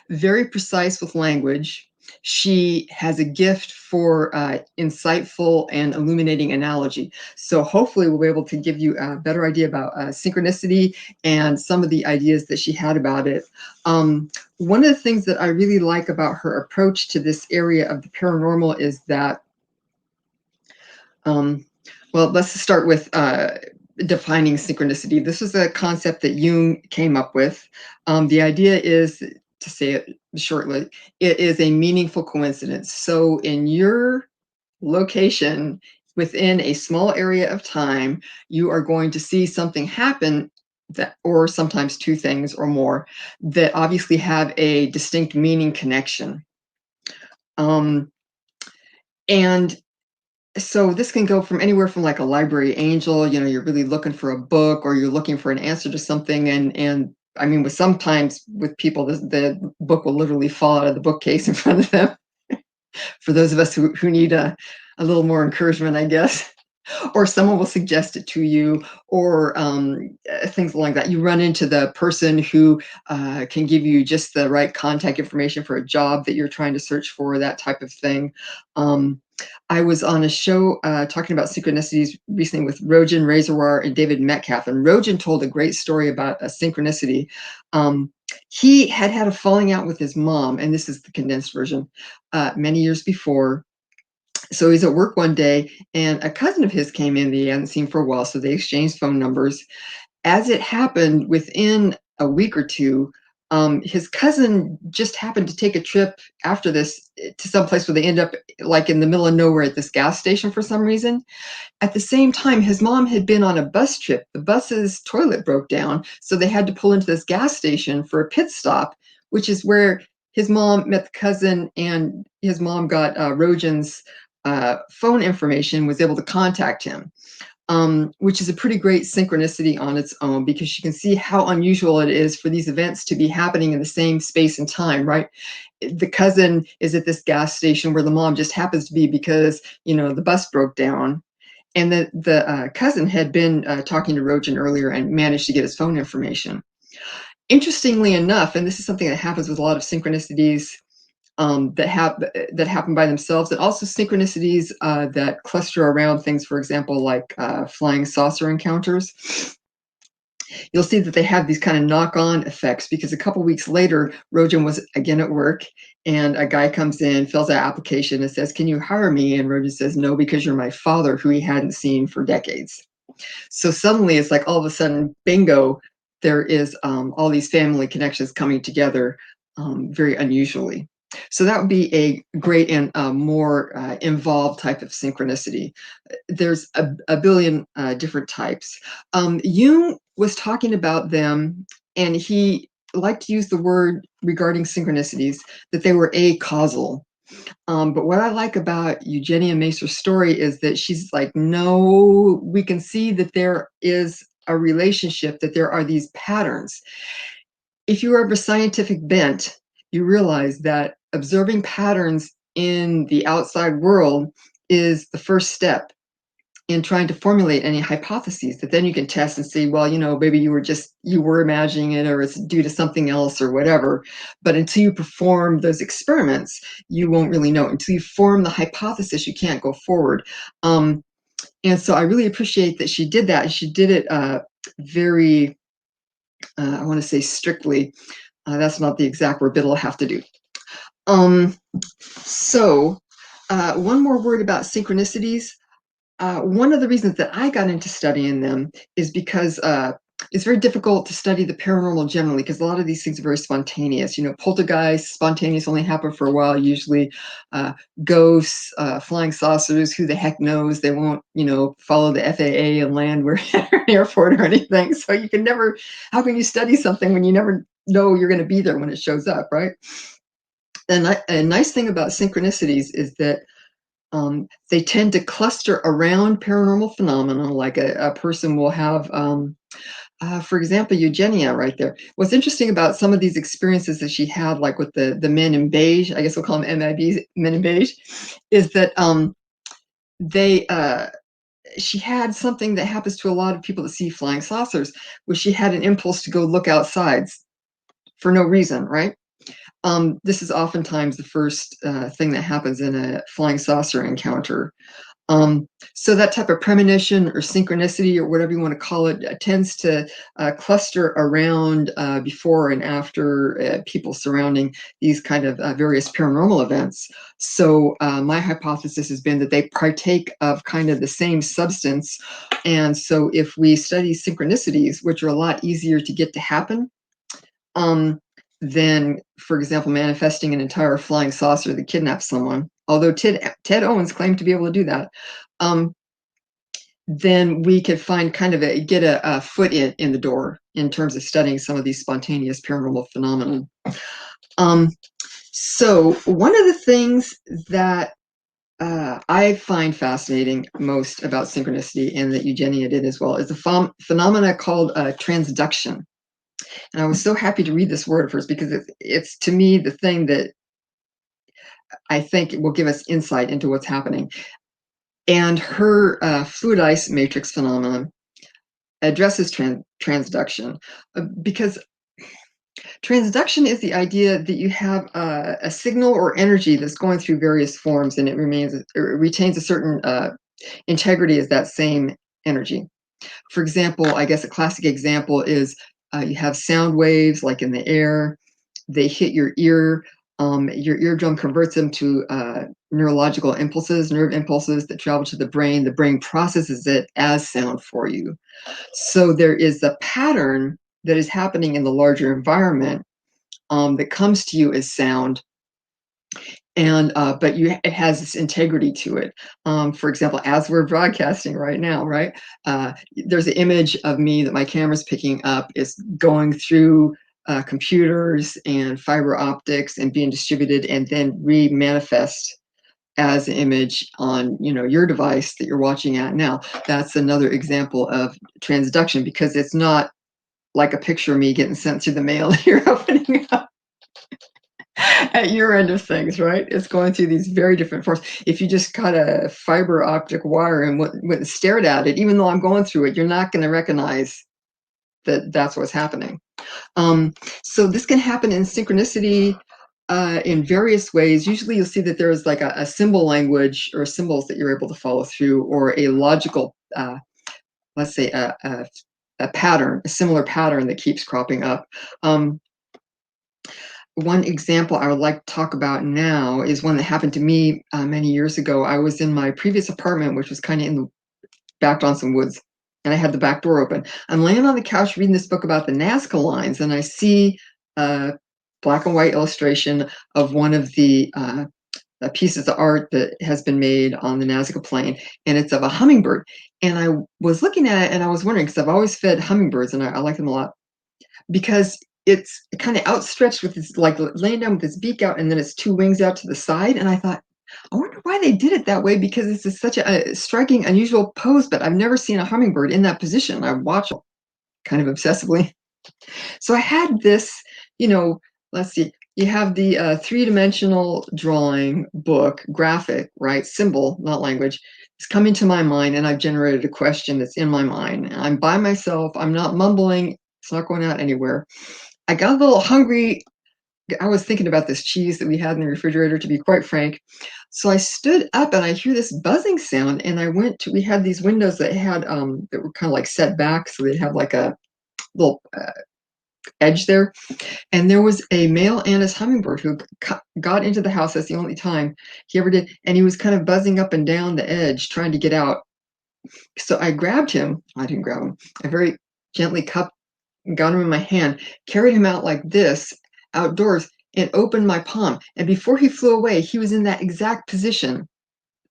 very precise with language. She has a gift for insightful and illuminating analogy. So hopefully we'll be able to give you a better idea about synchronicity and some of the ideas that she had about it. One of the things that I really like about her approach to this area of the paranormal is that, well, let's start with defining synchronicity. This is a concept that Jung came up with. The idea is, to say it shortly, it is a meaningful coincidence. So in your location, within a small area of time, you are going to see something happen that, or sometimes two things or more, that obviously have a distinct meaning connection. And so this can go from anywhere from like a library angel, you're really looking for a book or you're looking for an answer to something. And I mean, sometimes with people, the book will literally fall out of the bookcase in front of them. For those of us who need a little more encouragement, I guess. Or someone will suggest it to you, or things like that. You run into the person who can give you just the right contact information for a job that you're trying to search for, that type of thing. I was on a show talking about synchronicities recently with Rojan Razorwar and David Metcalf, and Rojan told a great story about a synchronicity. He had a falling out with his mom, and this is the condensed version, many years before. So he's at work one day, and a cousin of his came in that he hadn't seen for a while, so they exchanged phone numbers. As it happened, within a week or two, his cousin just happened to take a trip after this to some place where they end up like in the middle of nowhere at this gas station for some reason. At the same time, his mom had been on a bus trip. The bus's toilet broke down, so they had to pull into this gas station for a pit stop, which is where his mom met the cousin, and his mom got Rojan's phone information, was able to contact him, which is a pretty great synchronicity on its own, because you can see how unusual it is for these events to be happening in the same space and time, right? The cousin is at this gas station where the mom just happens to be because, the bus broke down. And the cousin had been talking to Rojan earlier and managed to get his phone information. Interestingly enough, and this is something that happens with a lot of synchronicities that happen by themselves, and also synchronicities that cluster around things, for example, like flying saucer encounters. You'll see that they have these kind of knock-on effects, because a couple weeks later, Rojan was again at work, and a guy comes in, fills out an application, and says, "Can you hire me?" And Rojan says, "No, because you're my father," who he hadn't seen for decades. So suddenly, it's like all of a sudden, bingo, there is all these family connections coming together very unusually. So that would be a great and more involved type of synchronicity. There's a billion different types. Jung was talking about them, and he liked to use the word regarding synchronicities that they were acausal. But what I like about Eugenia Macer-Story is that she's like, no, we can see that there is a relationship, that there are these patterns. If you are of a scientific bent, you realize that observing patterns in the outside world is the first step in trying to formulate any hypotheses that then you can test and see, well, maybe you were imagining it, or it's due to something else or whatever. But until you perform those experiments, you won't really know. Until you form the hypothesis, you can't go forward. And so I really appreciate that she did that. And she did it very, I want to say strictly. That's not the exact word, but it'll have to do. So one more word about synchronicities. One of the reasons that I got into studying them is because it's very difficult to study the paranormal generally, because a lot of these things are very spontaneous. Poltergeists, spontaneous, only happen for a while. Usually ghosts, flying saucers, who the heck knows? They won't, follow the FAA and land where at an airport or anything. So you can never, how can you study something when you never know you're going to be there when it shows up, right? And a nice thing about synchronicities is that they tend to cluster around paranormal phenomena, like a person will have, for example, Eugenia right there. What's interesting about some of these experiences that she had, like with the men in beige, I guess we'll call them MIBs, men in beige, is that she had something that happens to a lot of people that see flying saucers, where she had an impulse to go look outside for no reason, right? This is oftentimes the first thing that happens in a flying saucer encounter. So that type of premonition or synchronicity, or whatever you want to call it, tends to cluster around before and after people surrounding these kind of various paranormal events. So my hypothesis has been that they partake of kind of the same substance. And so if we study synchronicities, which are a lot easier to get to happen, than, for example, manifesting an entire flying saucer that kidnaps someone, although Ted Owens claimed to be able to do that, then we could find get a foot in the door in terms of studying some of these spontaneous paranormal phenomena. So one of the things that I find fascinating most about synchronicity, and that Eugenia did as well, is the phenomena called transduction. And I was so happy to read this word first, because it's to me the thing that I think will give us insight into what's happening. And her fluid ice matrix phenomenon addresses transduction, because transduction is the idea that you have a signal or energy that's going through various forms, and it retains a certain integrity as that same energy. For example, I guess a classic example is you have sound waves, like in the air. They hit your ear. Your eardrum converts them to neurological impulses, nerve impulses that travel to the brain. The brain processes it as sound for you. So there is a pattern that is happening in the larger environment that comes to you as sound. And but it has this integrity to it. For example, as we're broadcasting right now, right? There's an image of me that my camera's picking up, is going through computers and fiber optics and being distributed and then re-manifest as an image on, you know, your device that you're watching at now. That's another example of transduction, because it's not like a picture of me getting sent through the mail you're opening up at your end of things, right? It's going through these very different forms. If you just cut a fiber optic wire and went and stared at it, even though I'm going through it, you're not going to recognize that that's what's happening. So this can happen in synchronicity in various ways. Usually you'll see that there's like a symbol language or symbols that you're able to follow through, or a logical, let's say a pattern, a similar pattern that keeps cropping up. One example I would like to talk about now is one that happened to me many years ago. I was in my previous apartment, which was kind of in the backed on some woods, and I had the back door open. I'm laying on the couch reading this book about the Nazca lines, and I see a black and white illustration of one of the pieces of art that has been made on the Nazca Plain, and it's of a hummingbird. And I was looking at it, and I was wondering, because I've always fed hummingbirds, and I like them a lot, because it's kind of outstretched with this, like laying down with its beak out, and then its two wings out to the side. And I thought, I wonder why they did it that way, because this is such a striking, unusual pose, but I've never seen a hummingbird in that position. I watch it kind of obsessively. So I had this, you know, let's see, you have the three-dimensional drawing book, graphic, right? Symbol, not language. It's coming to my mind, and I've generated a question that's in my mind. I'm by myself. I'm not mumbling. It's not going out anywhere. I got a little hungry. I was thinking about this cheese that we had in the refrigerator, to be quite frank. So I stood up and I hear this buzzing sound, and I went to, we had these windows that had, that were kind of like set back, so they'd have like a little edge there. And there was a male Annis hummingbird who got into the house. That's the only time he ever did. And he was kind of buzzing up and down the edge, trying to get out. So I grabbed him. I didn't grab him. I very gently got him in my hand, carried him out like this outdoors, and opened my palm. And before he flew away, he was in that exact position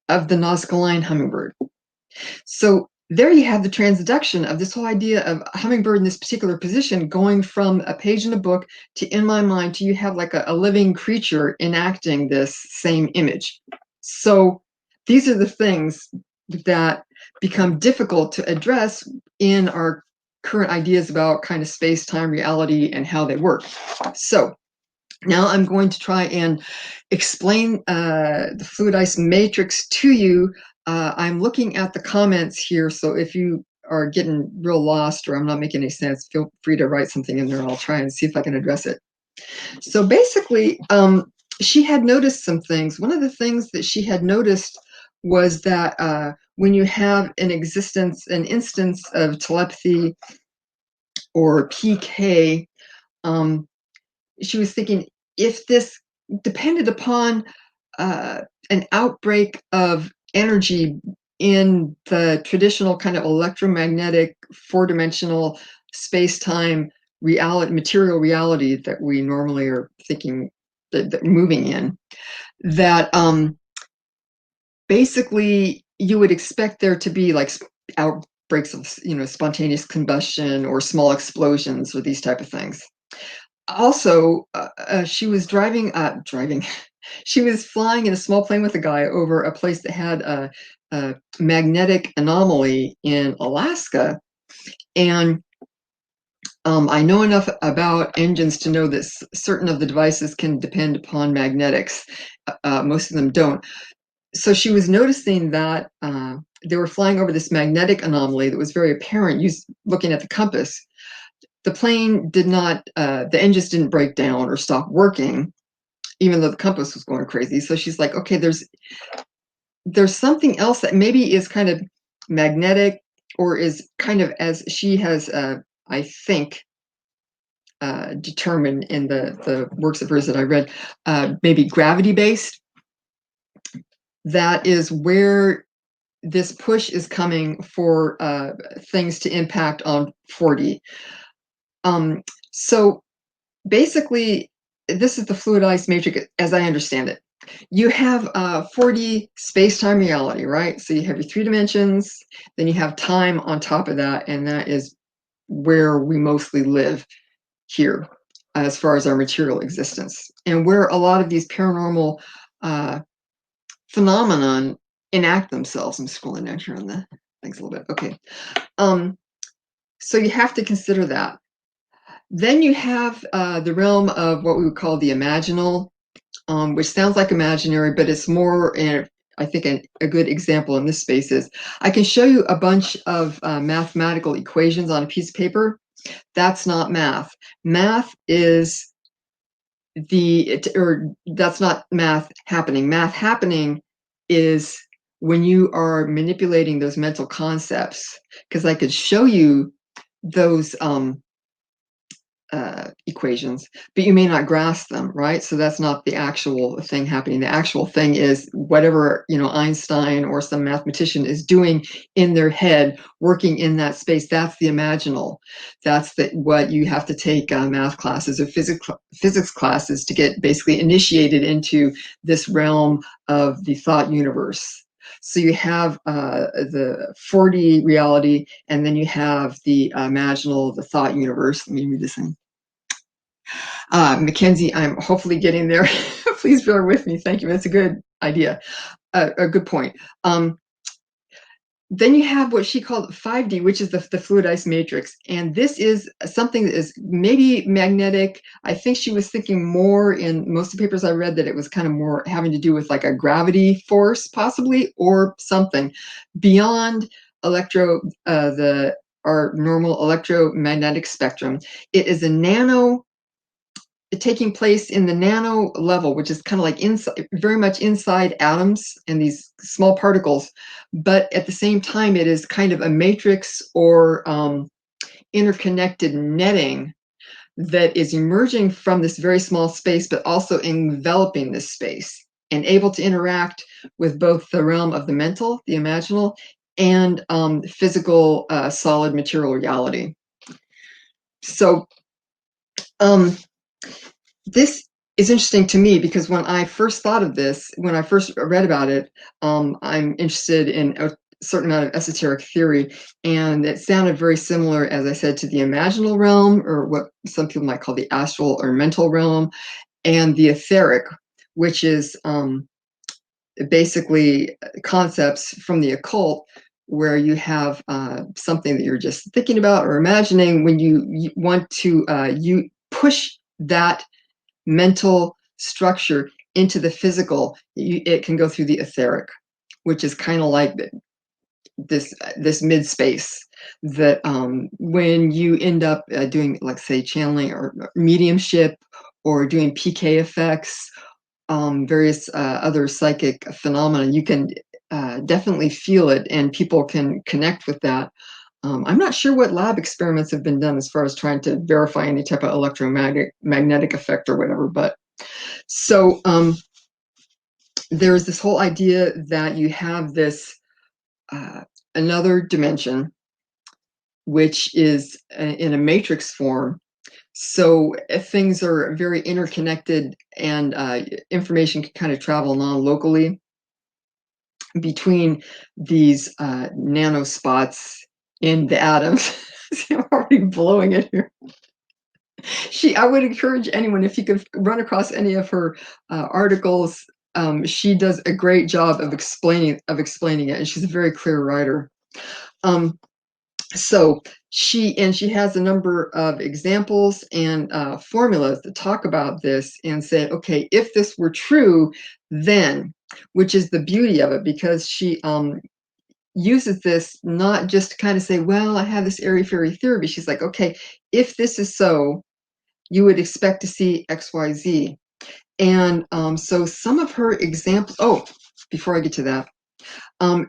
of the Nazca line hummingbird. So there you have the transduction of this whole idea of a hummingbird in this particular position, going from a page in a book to, in my mind, to you have like a living creature enacting this same image. So these are the things that become difficult to address in our current ideas about kind of space-time reality and how they work. So now I'm going to try and explain the fluid ice matrix to you. I'm looking at the comments here, so if you are getting real lost or I'm not making any sense, feel free to write something in there. I'll try and see if I can address it. So basically, she had noticed some things. One of the things that she had noticed was that when you have an instance of telepathy or PK, she was thinking, if this depended upon an outbreak of energy in the traditional kind of electromagnetic four-dimensional space-time reality, material reality that we normally are thinking that moving in, that basically you would expect there to be like outbreaks of, you know, spontaneous combustion or small explosions or these type of things. Also, she was driving. She was flying in a small plane with a guy over a place that had a magnetic anomaly in Alaska, and I know enough about engines to know that certain of the devices can depend upon magnetics. Most of them don't. So she was noticing that they were flying over this magnetic anomaly that was very apparent. Looking at the compass. The plane did not, the engines didn't break down or stop working, even though the compass was going crazy. So she's like, okay, there's something else that maybe is kind of magnetic, or is kind of, as she has, I think, determined in the works of hers that I read, maybe gravity-based. That is where this push is coming for things to impact on 4D. So basically, this is the fluid ice matrix as I understand it. You have 4D space-time reality, right? So you have your 3 dimensions, then you have time on top of that, and that is where we mostly live here. as far as our material existence, and where a lot of these paranormal phenomenon enact themselves. I'm scrolling down here on the things a little bit. Okay. So you have to consider that. Then you have the realm of what we would call the imaginal, which sounds like imaginary, but it's more, I think a good example in this space is, I can show you a bunch of mathematical equations on a piece of paper. That's not math. Math is that's not math happening. Math happening is when you are manipulating those mental concepts, because I could show you those equations, but you may not grasp them, right? So that's not the actual thing happening. The actual thing is whatever, Einstein or some mathematician is doing in their head, working in that space. That's the imaginal. That's what you have to take math classes or physics classes to get basically initiated into this realm of the thought universe. So you have the 4D reality, and then you have the imaginal, the thought universe. Let me read this thing. Mackenzie, I'm hopefully getting there. Please bear with me. Thank you. That's a good idea, a good point. Then you have what she called 5D, which is the fluidized matrix. And this is something that is maybe magnetic. I think she was thinking more, in most of the papers I read, that it was kind of more having to do with like a gravity force, possibly, or something beyond our normal electromagnetic spectrum. It is taking place in the nano level, which is kind of like inside, very much inside atoms and these small particles, but at the same time it is kind of a matrix or interconnected netting that is emerging from this very small space, but also enveloping this space and able to interact with both the realm of the mental, the imaginal, and physical solid material reality. So this is interesting to me because when I first thought of this, when I first read about it, I'm interested in a certain amount of esoteric theory, and it sounded very similar, as I said, to the imaginal realm, or what some people might call the astral or mental realm, and the etheric, which is basically concepts from the occult, where you have something that you're just thinking about or imagining. When you want to you push that mental structure into the physical, it can go through the etheric, which is kind of like this mid space that when you end up doing, like, say, channeling or mediumship or doing PK effects, various other psychic phenomena, you can definitely feel it, and people can connect with that. I'm not sure what lab experiments have been done as far as trying to verify any type of electromagnetic effect or whatever, but so there's this whole idea that you have this another dimension, which is in a matrix form. So if things are very interconnected, and information can kind of travel non-locally between these nano spots in the atoms. See, I'm already blowing it here. I would encourage anyone, if you could run across any of her articles, she does a great job of explaining it, and she's a very clear writer. So she has a number of examples and formulas that talk about this and say, okay, if this were true, then, which is the beauty of it, because she uses this not just to kind of say, well, I have this airy-fairy theory, but she's like, okay, if this is so, you would expect to see XYZ. And so some of her examples, before I get to that,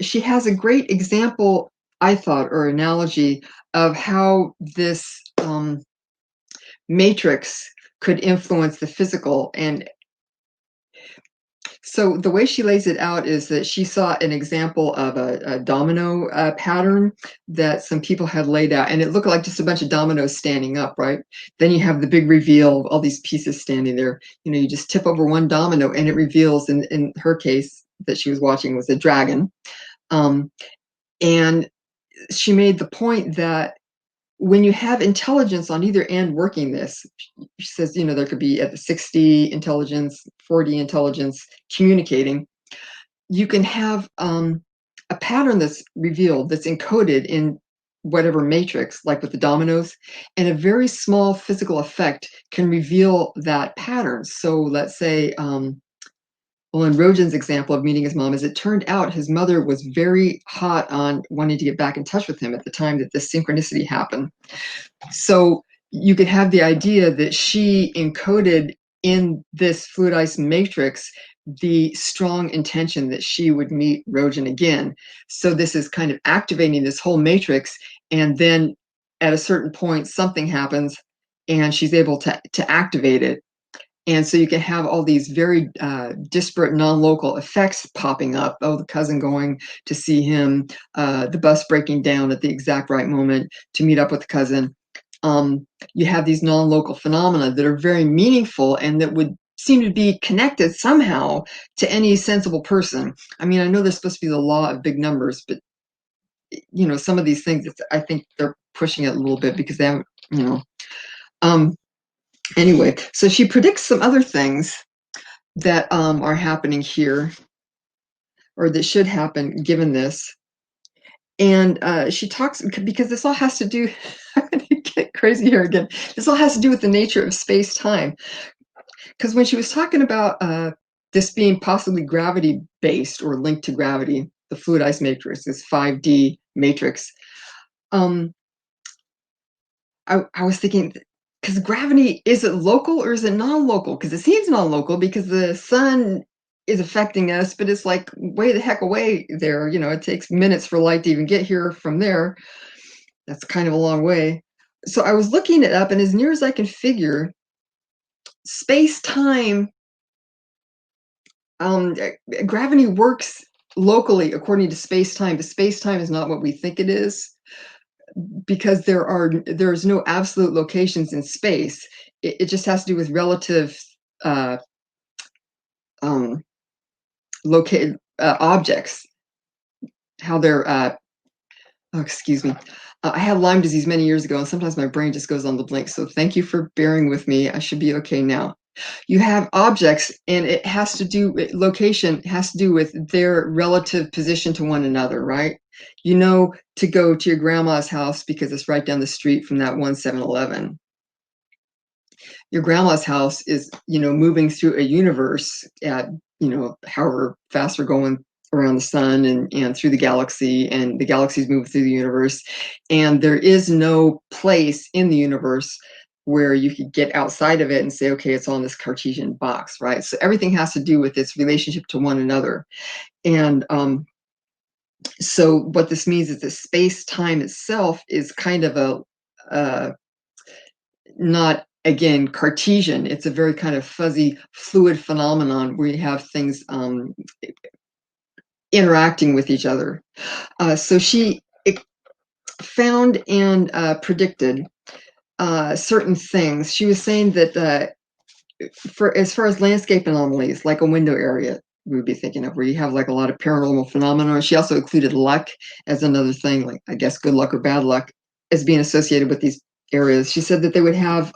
she has a great example, I thought, or analogy of how this matrix could influence the physical. And so the way she lays it out is that she saw an example of a domino pattern that some people had laid out, and it looked like just a bunch of dominoes standing up, right? Then you have the big reveal of all these pieces standing there. You just tip over one domino and it reveals, in her case that she was watching, was a dragon. And she made the point that when you have intelligence on either end working this, she says, there could be at the 60 intelligence, 40 intelligence communicating, you can have a pattern that's revealed, that's encoded in whatever matrix, like with the dominoes, and a very small physical effect can reveal that pattern. So let's say, well, in Rojan's example of meeting his mom, as it turned out, his mother was very hot on wanting to get back in touch with him at the time that this synchronicity happened. So you could have the idea that she encoded in this fluidized matrix the strong intention that she would meet Rojan again. So this is kind of activating this whole matrix, and then at a certain point something happens and she's able to activate it. And so you can have all these very disparate non-local effects popping up. Oh, the cousin going to see him, the bus breaking down at the exact right moment to meet up with the cousin. You have these non-local phenomena that are very meaningful and that would seem to be connected somehow to any sensible person. I mean, I know there's supposed to be the law of big numbers, but some of these things, I think they're pushing it a little bit because they haven't, Anyway, so she predicts some other things that are happening here, or that should happen given this. And she talks, because this all has to do, I'm going to get crazy here again. This all has to do with the nature of space-time. Because when she was talking about this being possibly gravity-based or linked to gravity, the fluidized matrix, this 5D matrix, I was thinking, because gravity, is it local or is it non-local? Because it seems non-local because the sun is affecting us, but it's like way the heck away there. It takes minutes for light to even get here from there. That's kind of a long way. So I was looking it up, and as near as I can figure, space-time, gravity works locally according to space-time, but space-time is not what we think it is, because there's no absolute locations in space. It just has to do with relative objects, how they're oh, excuse me. I had Lyme disease many years ago, and sometimes my brain just goes on the blink. So thank you for bearing with me. I should be okay now. You have objects, and location has to do with their relative position to one another, right? To go to your grandma's house because it's right down the street from that one 7-Eleven. Your grandma's house is, moving through a universe at, however fast we're going around the sun and through the galaxy, and the galaxies move through the universe. And there is no place in the universe where you could get outside of it and say, okay, it's all in this Cartesian box, right? So everything has to do with its relationship to one another. And so what this means is that space-time itself is kind of not, again, Cartesian. It's a very kind of fuzzy, fluid phenomenon where you have things interacting with each other. So she found and predicted certain things. She was saying that as far as landscape anomalies, like a window area, we would be thinking of, where you have like a lot of paranormal phenomena. She also included luck as another thing, like I guess good luck or bad luck, as being associated with these areas. She said that they would have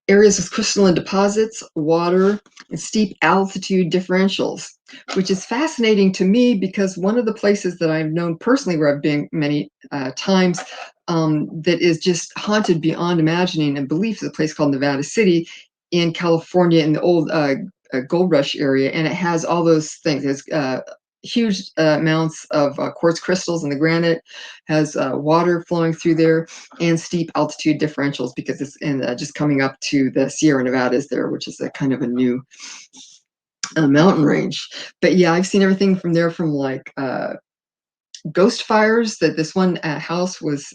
areas with crystalline deposits, water, and steep altitude differentials, which is fascinating to me because one of the places that I've known personally, where I've been many times, that is just haunted beyond imagining and belief, is a place called Nevada City in California, in the old gold rush area. And it has all those things. It's huge amounts of quartz crystals in the granite, has water flowing through there, and steep altitude differentials because it's just coming up to the Sierra Nevadas there, which is a kind of a new mountain range. But yeah, I've seen everything from there, from like ghost fires, that this one house was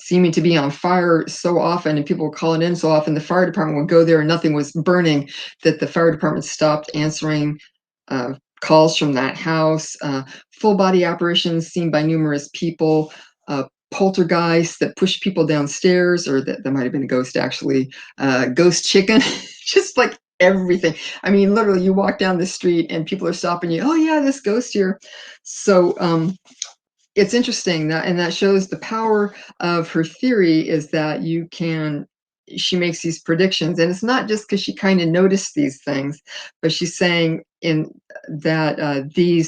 seeming to be on fire so often, and people were calling in so often, the fire department would go there and nothing was burning, that the fire department stopped answering calls from that house. Full body apparitions seen by numerous people, poltergeists that push people downstairs, or that might have been a ghost actually, ghost chicken, just like everything. I mean, literally, you walk down the street and people are stopping you. Oh yeah, this ghost here. So it's interesting that shows the power of her theory is that she makes these predictions, and it's not just because she kind of noticed these things, but she's saying in that the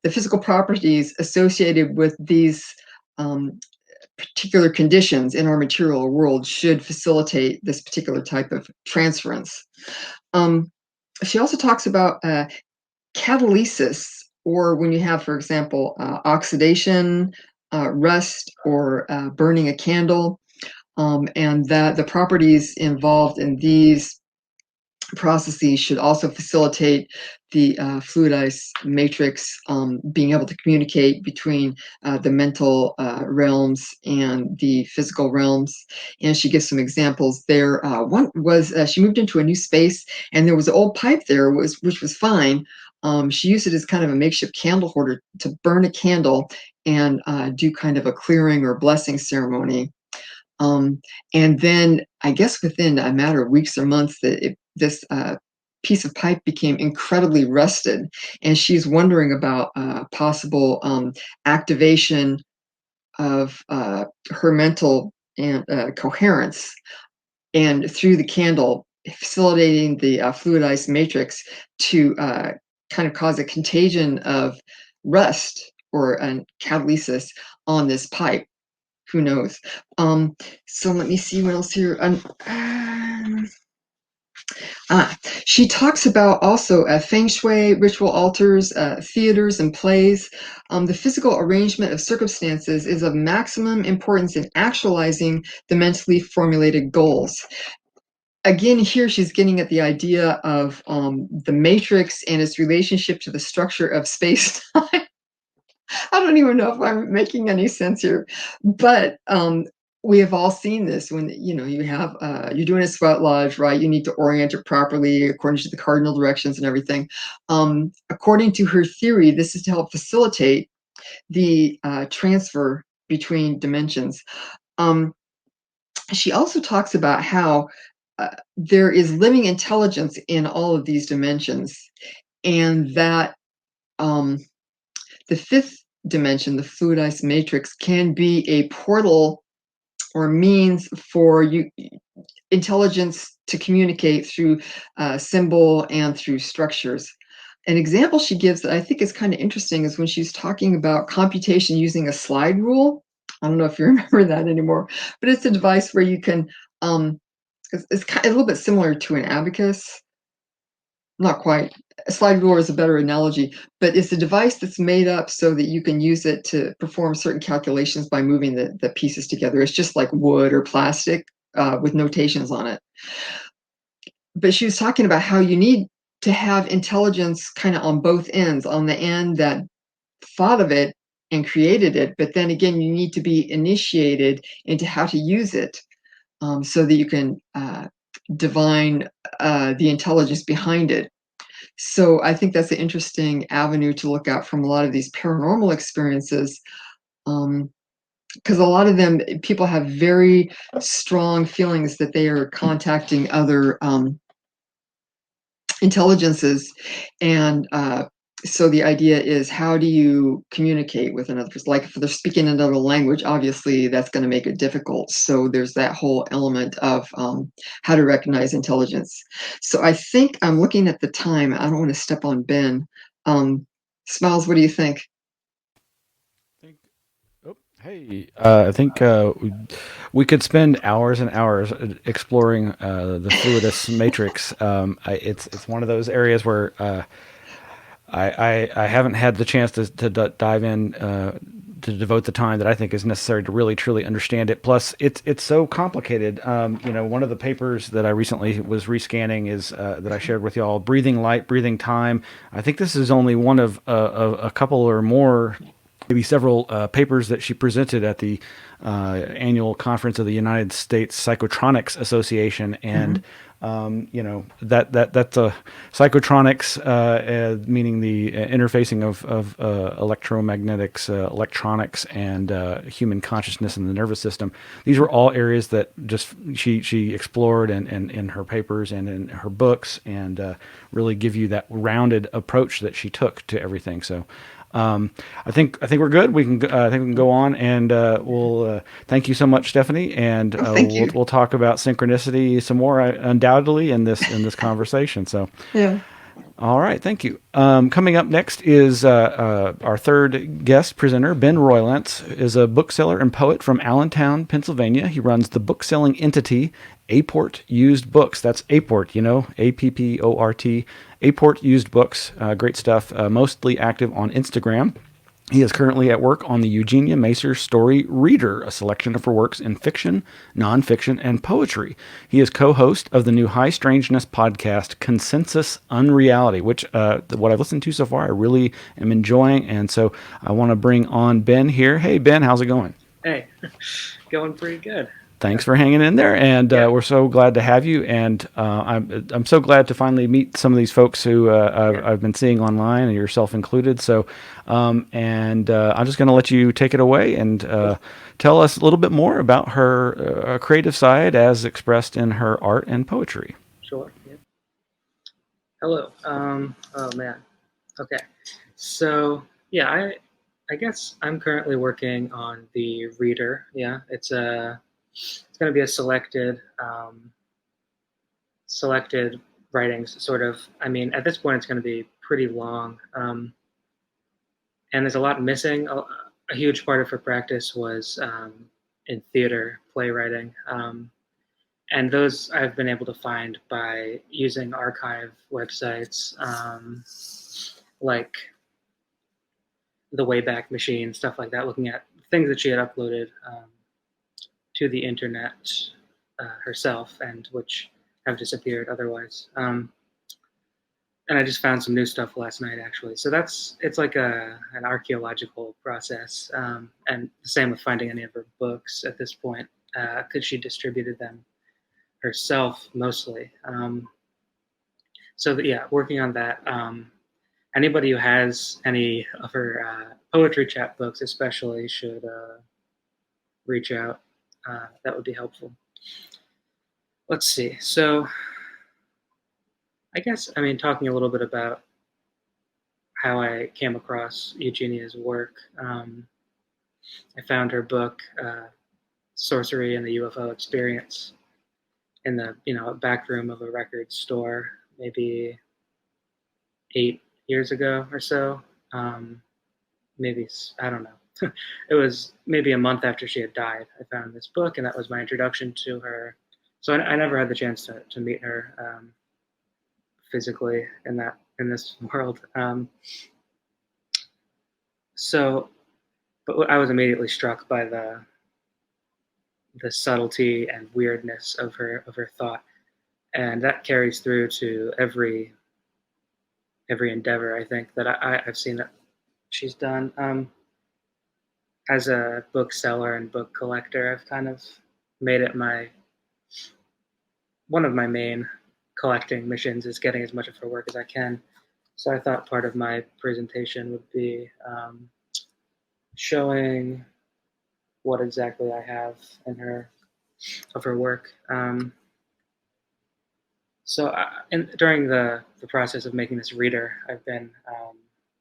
physical properties associated with these particular conditions in our material world should facilitate this particular type of transference. She also talks about catalysis, or when you have, for example, oxidation, rust, or burning a candle, and that the properties involved in these processes should also facilitate the fluidized matrix being able to communicate between the mental realms and the physical realms. And she gives some examples there. One was she moved into a new space, and there was an old pipe there, which was fine. She used it as kind of a makeshift candle holder to burn a candle and do kind of a clearing or blessing ceremony. And then I guess within a matter of weeks or months, this piece of pipe became incredibly rusted, and she's wondering about possible activation of her mental and coherence, and through the candle, facilitating the fluidized matrix to kind of cause a contagion of rust or a catalysis on this pipe. Who knows? So let me see what else here. She talks about also feng shui, ritual altars, theaters, and plays. The physical arrangement of circumstances is of maximum importance in actualizing the mentally formulated goals. Again, here she's getting at the idea of the matrix and its relationship to the structure of space-time. I don't even know if I'm making any sense here, but we have all seen this when you have you're doing a sweat lodge, right? You need to orient it properly according to the cardinal directions and everything. According to her theory, this is to help facilitate the transfer between dimensions. She also talks about how there is living intelligence in all of these dimensions, and that the fifth dimension, the fluidized matrix, can be a portal or means for intelligence to communicate through symbol and through structures. An example she gives that I think is kind of interesting is when she's talking about computation using a slide rule. I don't know if you remember that anymore, but it's a device where you can, it's kind of a little bit similar to an abacus. Not quite. A slide rule is a better analogy, but it's a device that's made up so that you can use it to perform certain calculations by moving the pieces together. It's just like wood or plastic with notations on it. But she was talking about how you need to have intelligence kind of on both ends, on the end that thought of it and created it, but then again, you need to be initiated into how to use it so that you can divine the intelligence behind it. So I think that's an interesting avenue to look at from a lot of these paranormal experiences, because a lot of them, people have very strong feelings that they are contacting other intelligences, and so the idea is, how do you communicate with another person? Like if they're speaking another language, obviously that's going to make it difficult. So there's that whole element of how to recognize intelligence. So I think I'm looking at the time. I don't want to step on Ben. Smiles, what do you think? Hey, I think we could spend hours and hours exploring the fluidus matrix. It's one of those areas where I haven't had the chance to dive in to devote the time that I think is necessary to really truly understand it. Plus, it's so complicated. One of the papers that I recently was rescanning is that I shared with y'all, "Breathing Light, Breathing Time." I think this is only one of a couple or more, maybe several papers that she presented at the annual conference of the United States Psychotronics Association, and that's a psychotronics, meaning the interfacing of electromagnetics, electronics, and human consciousness in the nervous system. These were all areas that just she explored and in her papers and in her books, and really give you that rounded approach that she took to everything. So I think we're good. We can I think we can go on, and we'll thank you so much, Stephanie, and Oh, thank you. we'll talk about synchronicity some more undoubtedly in this conversation. So. Yeah. All right, thank you. Coming up next is our third guest presenter. Ben Roylance is a bookseller and poet from Allentown, Pennsylvania. He runs the book-selling entity Aport Used Books. That's Aport, Apport. Aport Used Books. Great stuff. Mostly active on Instagram. He is currently at work on the Eugenia Macer-Story Reader, a selection of her works in fiction, nonfiction, and poetry. He is co-host of the new high strangeness podcast, Consensus Unreality, which what I've listened to so far, I really am enjoying. And so I want to bring on Ben here. Hey, Ben, how's it going? Hey, going pretty good. Thanks for hanging in there, and we're so glad to have you. And I'm so glad to finally meet some of these folks who I've been seeing online, and yourself included. So, I'm just going to let you take it away and tell us a little bit more about her creative side as expressed in her art and poetry. Sure. Yeah. Hello. Oh man. Okay. So yeah, I guess I'm currently working on the Reader. Yeah, it's going to be a selected writings, sort of. I mean, at this point, it's going to be pretty long, and there's a lot missing. A huge part of her practice was in theater playwriting, and those I've been able to find by using archive websites like the Wayback Machine, stuff like that, looking at things that she had uploaded to the internet herself, and which have disappeared otherwise. And I just found some new stuff last night, actually. So it's like an archaeological process, and the same with finding any of her books at this point, because she distributed them herself mostly. Working on that. Anybody who has any of her poetry chat books, especially, should reach out. That would be helpful. Let's see. So, I guess, talking a little bit about how I came across Eugenia's work. I found her book, Sorcery and the UFO Experience, in the back room of a record store, maybe 8 years ago or so. Maybe, I don't know. It was maybe a month after she had died. I found this book, and that was my introduction to her. So I never had the chance to meet her physically in this world. But I was immediately struck by the subtlety and weirdness of her thought, and that carries through to every endeavor, I think, that I've seen that she's done. As a bookseller and book collector, I've kind of made it one of my main collecting missions is getting as much of her work as I can. So I thought part of my presentation would be showing what exactly I have of her work. During the process of making this reader, I've been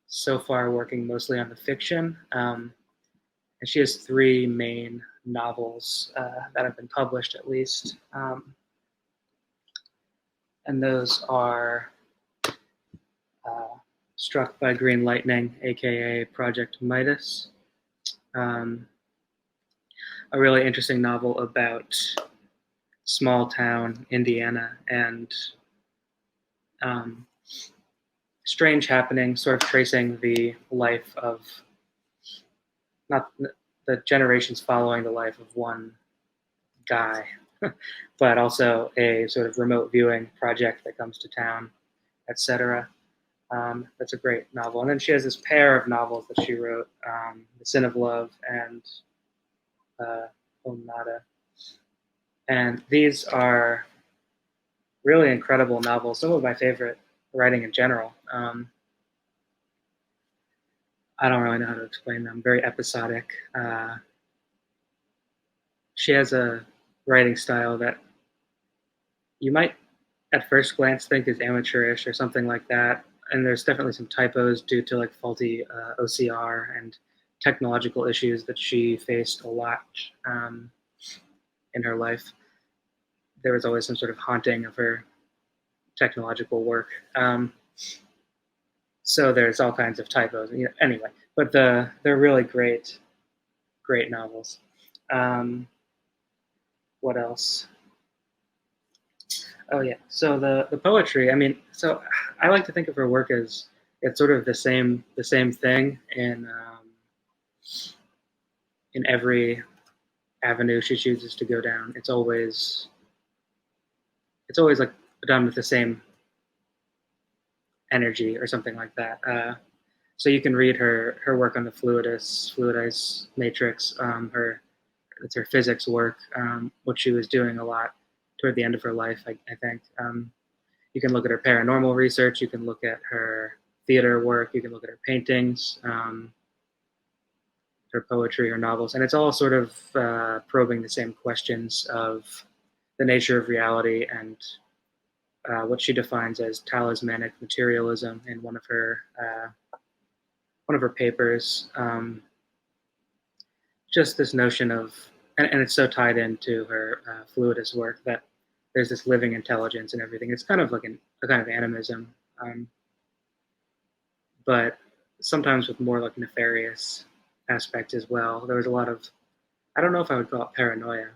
so far working mostly on the fiction. And she has 3 main novels that have been published, at least. And those are Struck by Green Lightning, aka Project Midas. A really interesting novel about small town Indiana and strange happenings, sort of tracing the life of, not the generations following the life of one guy, but also a sort of remote viewing project that comes to town, etc. That's a great novel. And then she has this pair of novels that she wrote, The Sin of Love and Nada. And these are really incredible novels, some of my favorite writing in general. I don't really know how to explain them. Very episodic. She has a writing style that you might at first glance think is amateurish or something like that. and there's definitely some typos due to like faulty OCR and technological issues that she faced a lot in her life. There was always some sort of haunting of her technological work. So there's all kinds of typos. Anyway, but they're really great novels. What else? Oh yeah. So the poetry. I mean, so I like to think of her work as it's sort of the same thing in every avenue she chooses to go down. It's always like done with the same energy or something like that. So you can read her work on the fluidized matrix. It's her physics work, what she was doing a lot toward the end of her life, I think. You can look at her paranormal research. You can look at her theater work. You can look at her paintings, her poetry, her novels, and it's all sort of probing the same questions of the nature of reality and what she defines as talismanic materialism in one of her papers. Just this notion of, and it's so tied into her fluidist work that there's this living intelligence and everything. It's kind of like a kind of animism, but sometimes with more like nefarious aspects as well. There was a lot of, I don't know if I would call it paranoia.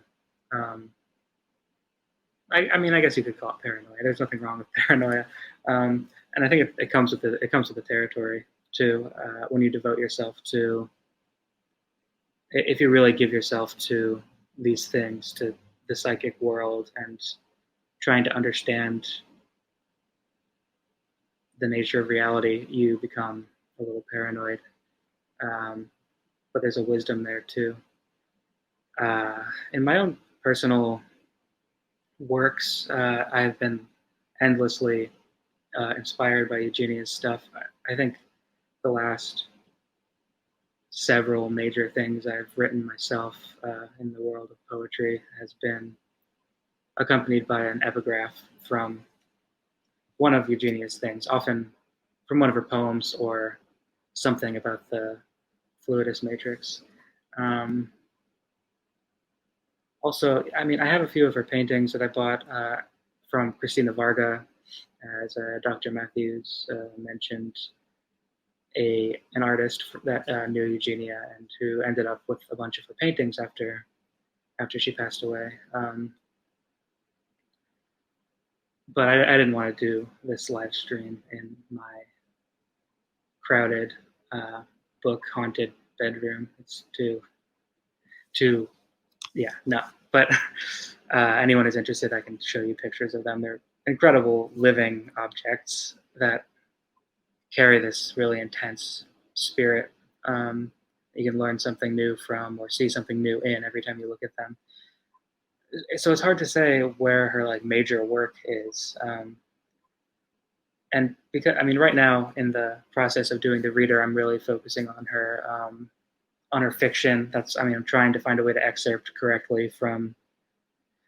I mean, I guess you could call it paranoia. There's nothing wrong with paranoia, and I think it comes with the territory too. When you devote yourself to, if you really give yourself to these things, to the psychic world, and trying to understand the nature of reality, you become a little paranoid. But there's a wisdom there too. In my own personal works, I've been endlessly inspired by Eugenia's stuff. I think the last several major things I've written myself in the world of poetry has been accompanied by an epigraph from one of Eugenia's things, often from one of her poems or something about the fluidist matrix. Also, I mean, I have a few of her paintings that I bought from Christina Varga, as Dr. Matthews mentioned, an artist that knew Eugenia and who ended up with a bunch of her paintings after she passed away. But I didn't want to do this live stream in my crowded, book haunted bedroom. It's too, yeah, no. But anyone who's interested, I can show you pictures of them. They're incredible living objects that carry this really intense spirit. You can learn something new from or see something new in every time you look at them. So it's hard to say where her like major work is. And because, I mean, right now in the process of doing the reader, I'm really focusing on her fiction. I'm trying to find a way to excerpt correctly from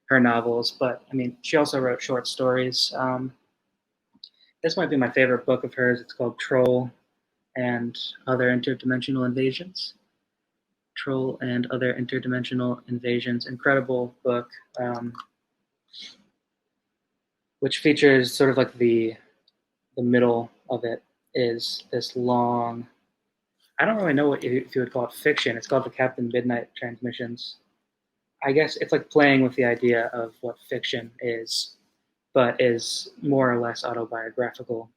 her novels, but I mean, she also wrote short stories. This might be my favorite book of hers. It's called Troll and Other Interdimensional Invasions. Troll and Other Interdimensional Invasions. Incredible book, which features sort of like the middle of it is this long, I don't really know if you would call it fiction. It's called the Captain Midnight Transmissions. I guess it's like playing with the idea of what fiction is, but is more or less autobiographical.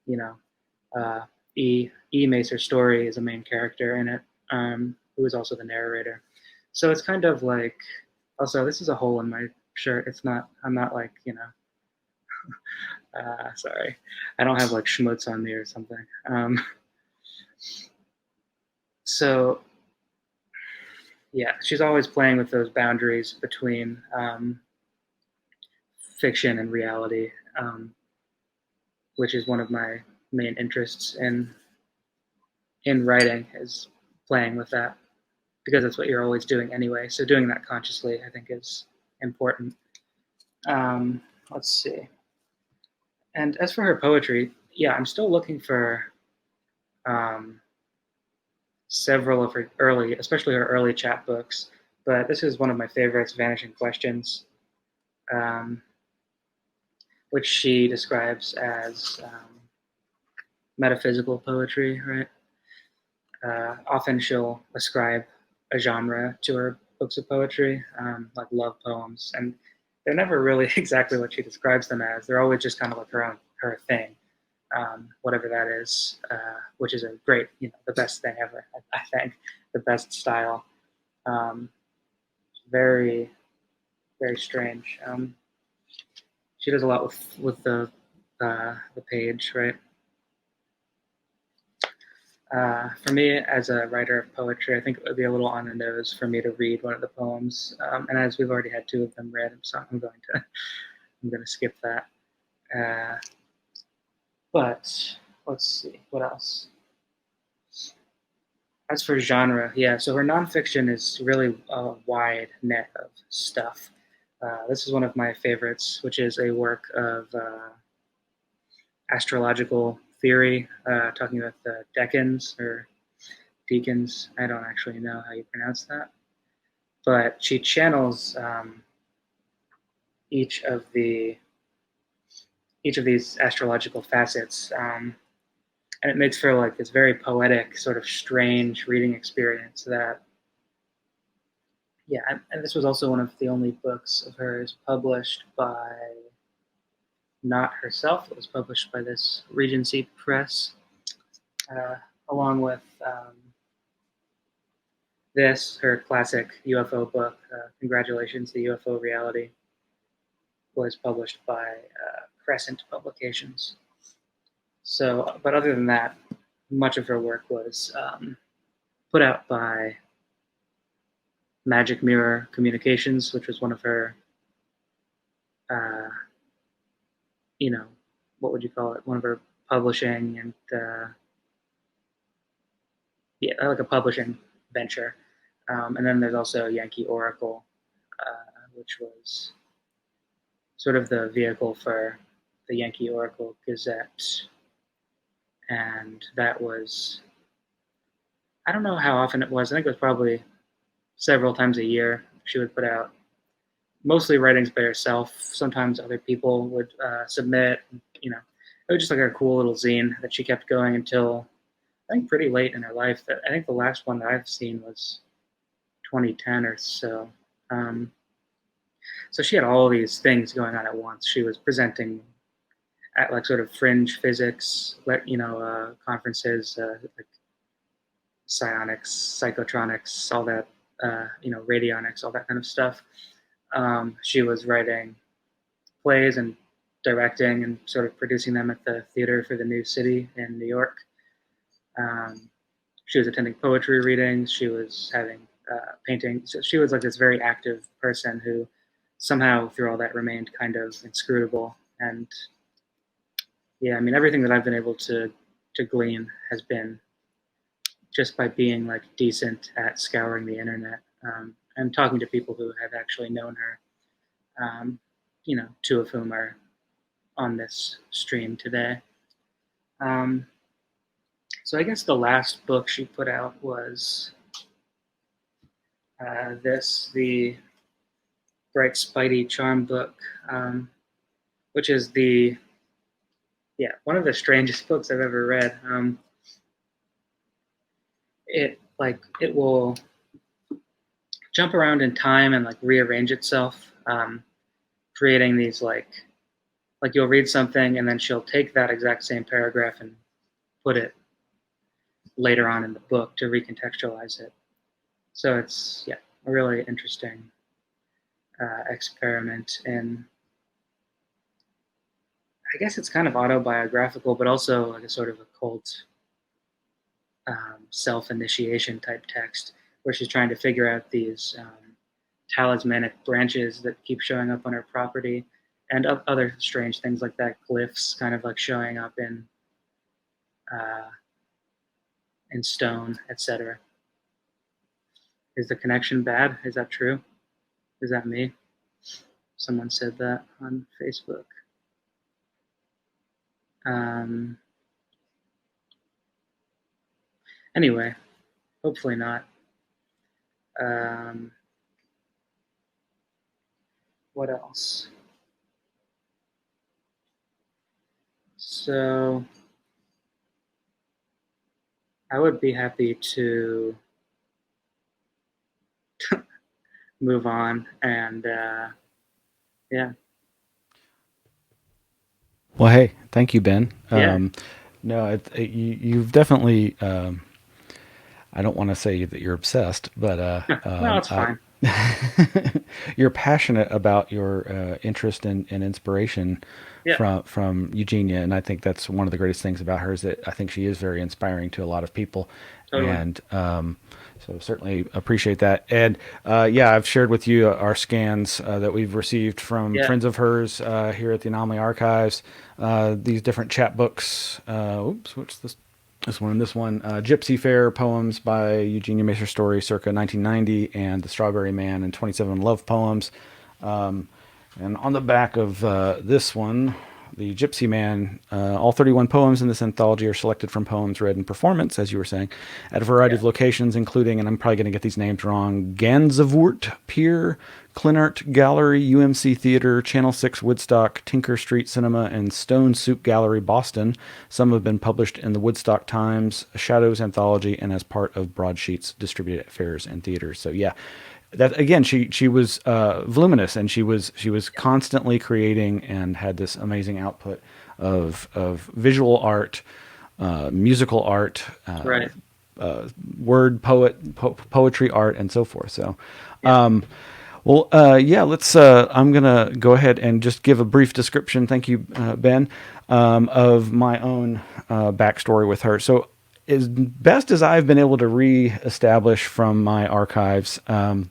E. Macer-Story is a main character in it, who is also the narrator. So it's kind of like, also, this is a hole in my shirt. I'm not like, sorry. I don't have like schmutz on me or something. So yeah, she's always playing with those boundaries between fiction and reality, which is one of my main interests in writing, is playing with that, because that's what you're always doing anyway. So doing that consciously, I think, is important. Let's see. And as for her poetry, yeah, I'm still looking for several of her early, especially her early chapbooks. But this is one of my favorites, Vanishing Questions, which she describes as metaphysical poetry, right? Often she'll ascribe a genre to her books of poetry, like love poems, and they're never really exactly what she describes them as. They're always just kind of like her thing, whatever that is, which is a great, the best thing ever. I think the best style. Very, very strange. She does a lot with the page, right? For me, as a writer of poetry, I think it would be a little on the nose for me to read one of the poems. And as we've already had 2 of them read, so I'm going to skip that. But let's see, what else? As for genre, yeah, so her nonfiction is really a wide net of stuff. This is one of my favorites, which is a work of astrological theory, talking about the decans or deacons. I don't actually know how you pronounce that, but she channels each of these astrological facets, and it makes for like this very poetic, sort of strange reading experience. That, yeah, and this was also one of the only books of hers published by not herself. It was published by this Regency Press, along with this, her classic UFO book, Congratulations, The UFO Reality, was published by Crescent Publications. So, but other than that, much of her work was put out by Magic Mirror Communications, which was one of her, what would you call it? One of her publishing and, like a publishing venture. And then there's also Yankee Oracle, which was sort of the vehicle for the Yankee Oracle Gazette. And that was, I don't know how often it was. I think it was probably several times a year she would put out mostly writings by herself. Sometimes other people would submit. It was just like a cool little zine that she kept going until I think pretty late in her life. I think the last one that I've seen was 2010 or so. So she had all these things going on at once. She was presenting at like sort of fringe physics, conferences, like psionics, psychotronics, all that, radionics, all that kind of stuff. She was writing plays and directing and sort of producing them at the Theater for the New City in New York. She was attending poetry readings. She was having painting. So she was like this very active person who somehow through all that remained kind of inscrutable. And yeah, I mean, everything that I've been able to glean has been just by being like decent at scouring the internet and talking to people who have actually known her, 2 of whom are on this stream today. So I guess the last book she put out was the Bright Spidey Charm book, which is one of the strangest books I've ever read. It will jump around in time and like rearrange itself, creating these like you'll read something and then she'll take that exact same paragraph and put it later on in the book to recontextualize it. So it's a really interesting experiment in, I guess it's kind of autobiographical, but also like a sort of occult self-initiation type text where she's trying to figure out these talismanic branches that keep showing up on her property and other strange things like that, glyphs kind of like showing up in stone, etc. Is the connection bad? Is that true? Is that me? Someone said that on Facebook. Anyway, hopefully not. What else? So I would be happy to move on, and yeah. Well, hey, thank you, Ben. Yeah. No, you've definitely. I don't want to say that you're obsessed, but No, it's fine. you're passionate about your interest and inspiration Yeah. from Eugenia, and I think that's one of the greatest things about her is that I think she is very inspiring to a lot of people, Totally. and so certainly appreciate that. And yeah, I've shared with you our scans that we've received from Yeah. friends of hers here at the Anomaly Archives. These different chapbooks. Oops, what's this? This one and this one, Gypsy Fair poems by Eugenia Macer-Story circa 1990, and The Strawberry Man and 27 Love Poems. And on the back of this one, the Gypsy Man, all 31 poems in this anthology are selected from poems read in performance, as you were saying, at a variety of locations, including, and I'm probably going to get these names wrong, Gansevoort Pier, Clinart Gallery, UMC Theater, Channel 6 Woodstock, Tinker Street Cinema, and Stone Soup Gallery, Boston. Some have been published in the Woodstock Times, Shadows Anthology, and as part of broadsheets distributed at fairs and theaters. So yeah, that again, she was voluminous, and she was constantly creating and had this amazing output of visual art, musical art, Right. word poetry art, and so forth. So. Well, yeah, let's. I'm going to go ahead and just give a brief description, thank you, Ben, of my own backstory with her. So, as best as I've been able to reestablish from my archives, I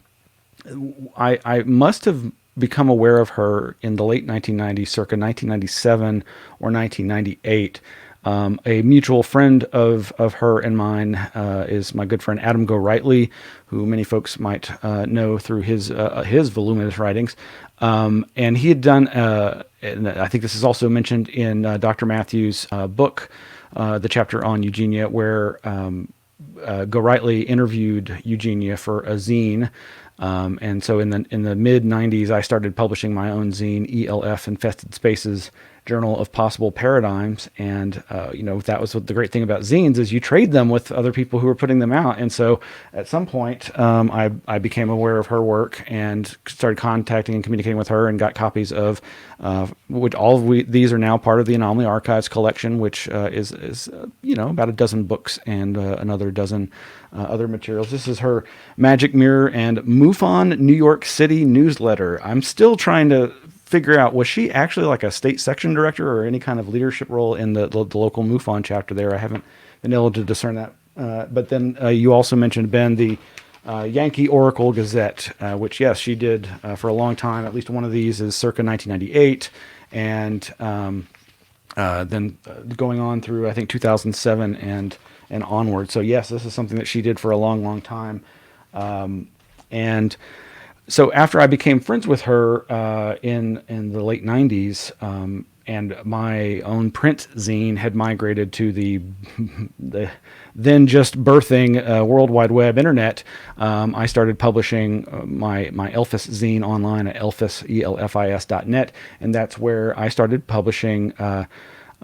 must have become aware of her in the late 1990s, circa 1997 or 1998. A mutual friend of her and mine is my good friend Adam Gorightly, who many folks might know through his voluminous writings. And he had done, and I think this is also mentioned in Dr. Matthews' book, the chapter on Eugenia, where Gorightly interviewed Eugenia for a zine. And so in the mid 90s, I started publishing my own zine, ELF Infested Spaces, Journal of Possible Paradigms. And, that was what the great thing about zines is you trade them with other people who are putting them out. And so at some point, I became aware of her work and started contacting and communicating with her and got copies of, which these are now part of the Anomaly Archives collection, which is about a dozen books and another dozen other materials. This is her Magic Mirror and MUFON New York City newsletter. I'm still trying to figure out, was she actually like a state section director or any kind of leadership role in the local MUFON chapter there? I haven't been able to discern that. But then you also mentioned, Ben, the Yankee Oracle Gazette, which, yes, she did for a long time. At least one of these is circa 1998. And then going on through, I think, 2007 and onward. So, yes, this is something that she did for a long, long time. And so after I became friends with her in the late 90s, and my own print zine had migrated to the then just birthing World Wide Web internet, I started publishing my Elfis zine online at elfis.net, and that's where I started publishing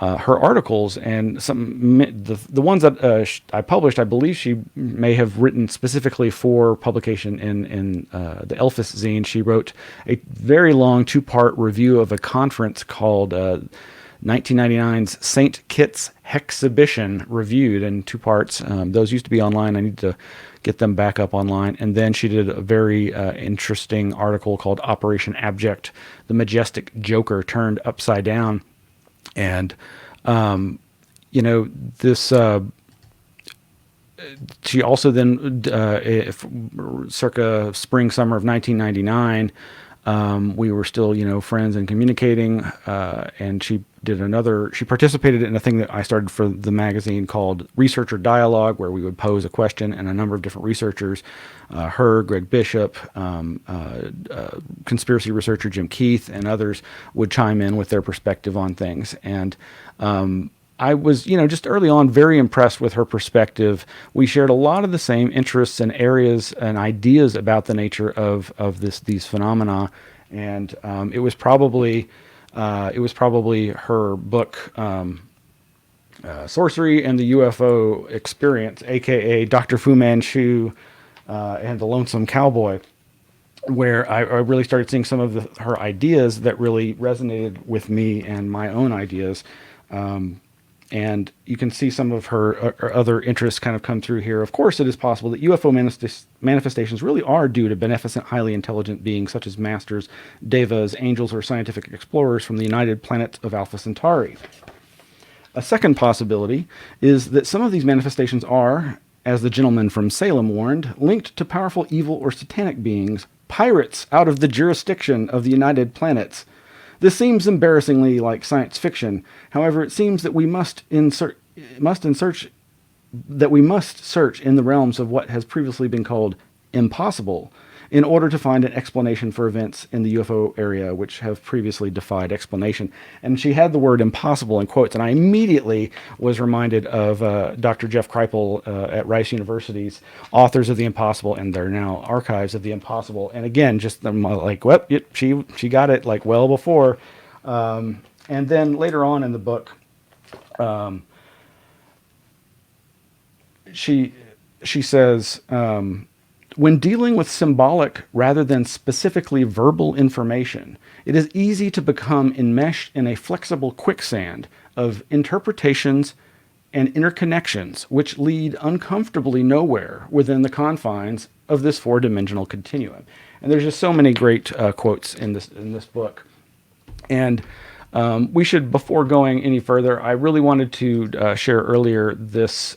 her articles, and the ones that I published, I believe she may have written specifically for publication in the Elfis zine. She wrote a very long 2-part review of a conference called 1999's St. Kitts Hexhibition, reviewed in 2 parts. Those used to be online. I need to get them back up online. And then she did a very interesting article called Operation Abject, the Majestic Joker Turned Upside Down. And, this, she also then, circa spring, summer of 1999, we were still, friends and communicating, and she participated in a thing that I started for the magazine called Researcher Dialogue, where we would pose a question and a number of different researchers, Greg Bishop, conspiracy researcher Jim Keith, and others would chime in with their perspective on things. And I was, just early on very impressed with her perspective. We shared a lot of the same interests and areas and ideas about the nature of these phenomena, and it was probably her book, Sorcery and the UFO Experience, aka Dr. Fu Manchu and the Lonesome Cowboy, where I really started seeing some of her ideas that really resonated with me and my own ideas. And you can see some of her other interests kind of come through here. Of course, it is possible that UFO manifestations really are due to beneficent, highly intelligent beings such as masters, devas, angels, or scientific explorers from the United Planets of Alpha Centauri. A second possibility is that some of these manifestations are, as the gentleman from Salem warned, linked to powerful evil or satanic beings, pirates out of the jurisdiction of the United Planets. This seems embarrassingly like science fiction. However, it seems that we must search in the realms of what has previously been called impossible in order to find an explanation for events in the UFO area which have previously defied explanation. And she had the word impossible in quotes, and I immediately was reminded of Dr. Jeff Kripal at Rice University's Authors of the Impossible, and they're now Archives of the Impossible. And again, just like, well, she got it like well before. And then later on in the book, she says, when dealing with symbolic rather than specifically verbal information, it is easy to become enmeshed in a flexible quicksand of interpretations and interconnections which lead uncomfortably nowhere within the confines of this four-dimensional continuum. And there's just so many great quotes in this book. And we should, before going any further, I really wanted to share earlier this.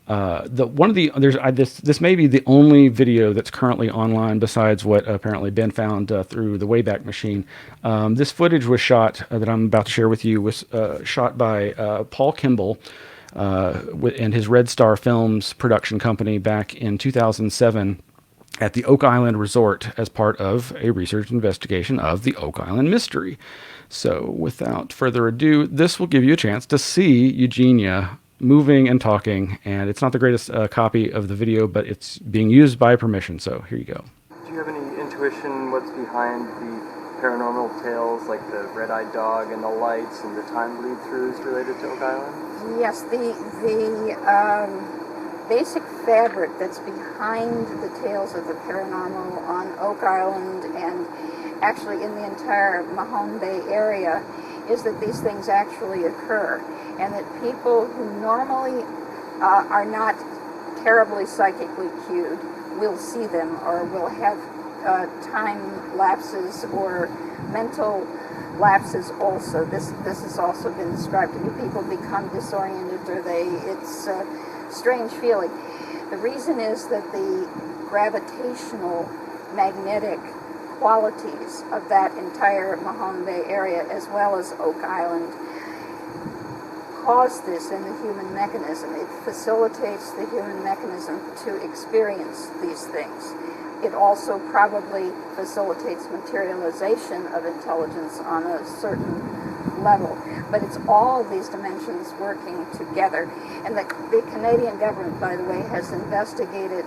This may be the only video that's currently online besides what apparently Ben found through the Wayback Machine. This footage was shot that I'm about to share with you was shot by Paul Kimball and his Red Star Films production company back in 2007 at the Oak Island Resort as part of a research investigation of the Oak Island mystery. So without further ado, this will give you a chance to see Eugenia moving and talking, and it's not the greatest copy of the video, but it's being used by permission, so here you go. Do you have any intuition what's behind the paranormal tales, like the red-eyed dog and the lights and the time bleed-throughs related to Oak Island? Yes, the basic fabric that's behind the tales of the paranormal on Oak Island and actually in the entire Mahone Bay area is that these things actually occur, and that people who normally are not terribly psychically cued will see them or will have time lapses or mental lapses also. This has also been described to me. People become disoriented, or it's a strange feeling. The reason is that the gravitational magnetic qualities of that entire Mahone Bay area, as well as Oak Island, cause this in the human mechanism. It facilitates the human mechanism to experience these things. It also probably facilitates materialization of intelligence on a certain level. But it's all of these dimensions working together. And the Canadian government, by the way, has investigated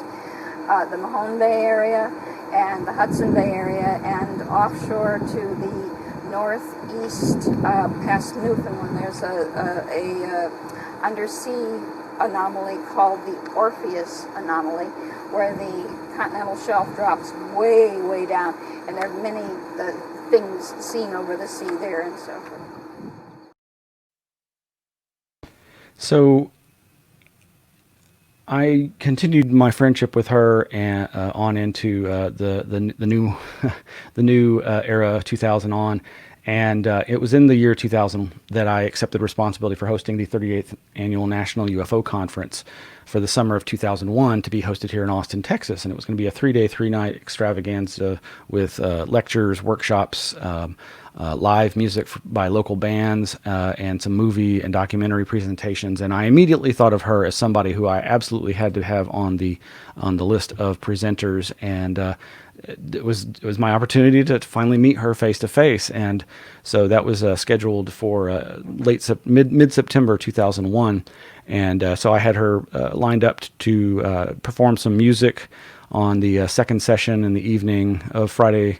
the Mahone Bay area and the Hudson Bay area and offshore to the northeast past Newfoundland. There's a undersea anomaly called the Orpheus anomaly, where the continental shelf drops way, way down, and there are many things seen over the sea there and so forth. So I continued my friendship with her and on into the new the new era 2000 on, and it was in the year 2000 that I accepted responsibility for hosting the 38th annual National UFO Conference for the summer of 2001 to be hosted here in Austin, Texas, and it was going to be a 3-day, 3-night extravaganza with lectures, workshops, live music by local bands, and some movie and documentary presentations. And I immediately thought of her as somebody who I absolutely had to have on the list of presenters. And it was my opportunity to finally meet her face to face, and so that was scheduled for mid September 2001, and so I had her lined up to perform some music on the second session in the evening of Friday,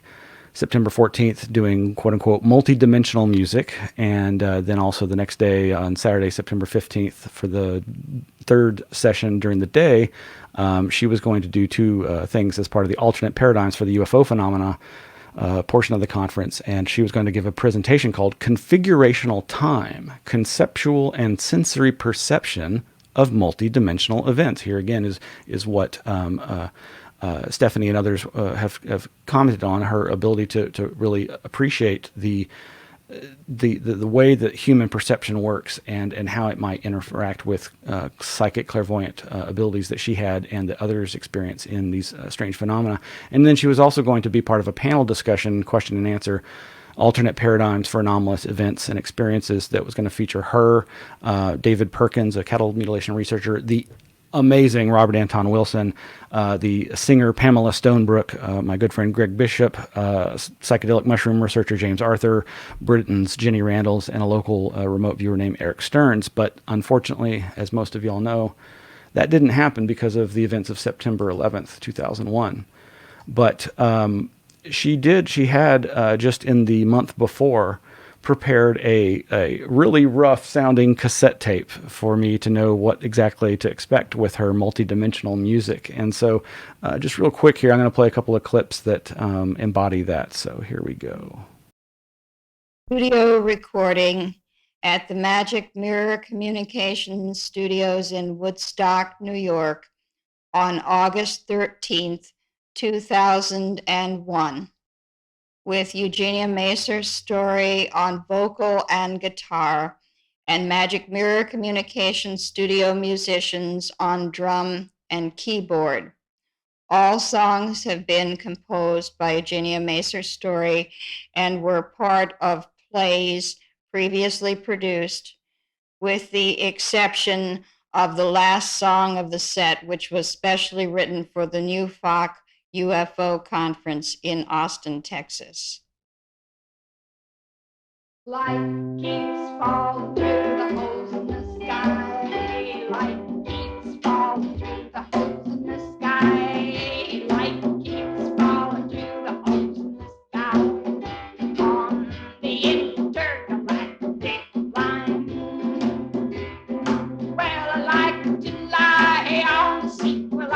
September 14th, doing quote unquote multi-dimensional music, and then also the next day on Saturday, September 15th, for the third session during the day. She was going to do two things as part of the alternate paradigms for the UFO phenomena portion of the conference, and she was going to give a presentation called Configurational Time, Conceptual and Sensory Perception of Multidimensional Events. Here again is what Stephanie and others have commented on, her ability to really appreciate the way that human perception works and how it might interact with psychic clairvoyant abilities that she had and that others experience in these strange phenomena. And then she was also going to be part of a panel discussion, question and answer, alternate paradigms for anomalous events and experiences, that was going to feature her, David Perkins, a cattle mutilation researcher, the amazing Robert Anton Wilson, the singer Pamela Stonebrook, my good friend Greg Bishop, psychedelic mushroom researcher James Arthur, Britain's Jenny Randalls, and a local remote viewer named Eric Stearns. But unfortunately, as most of y'all know, that didn't happen because of the events of September 11th, 2001. But she had just in the month before prepared a really rough sounding cassette tape for me to know what exactly to expect with her multidimensional music. And so just real quick here, I'm going to play a couple of clips that embody that. So here we go. Studio recording at the Magic Mirror Communications Studios in Woodstock, New York on August 13th, 2001. With Eugenia Macer-Story on vocal and guitar, and Magic Mirror Communications Studio musicians on drum and keyboard. All songs have been composed by Eugenia Macer-Story and were part of plays previously produced, with the exception of the last song of the set, which was specially written for the New FOC UFO conference in Austin, Texas. Light keeps falling through the holes in the sky. Light keeps falling through the holes in the sky. Light keeps falling through the holes in the sky. On the intergalactic line. Well, I like to lie on the sequel I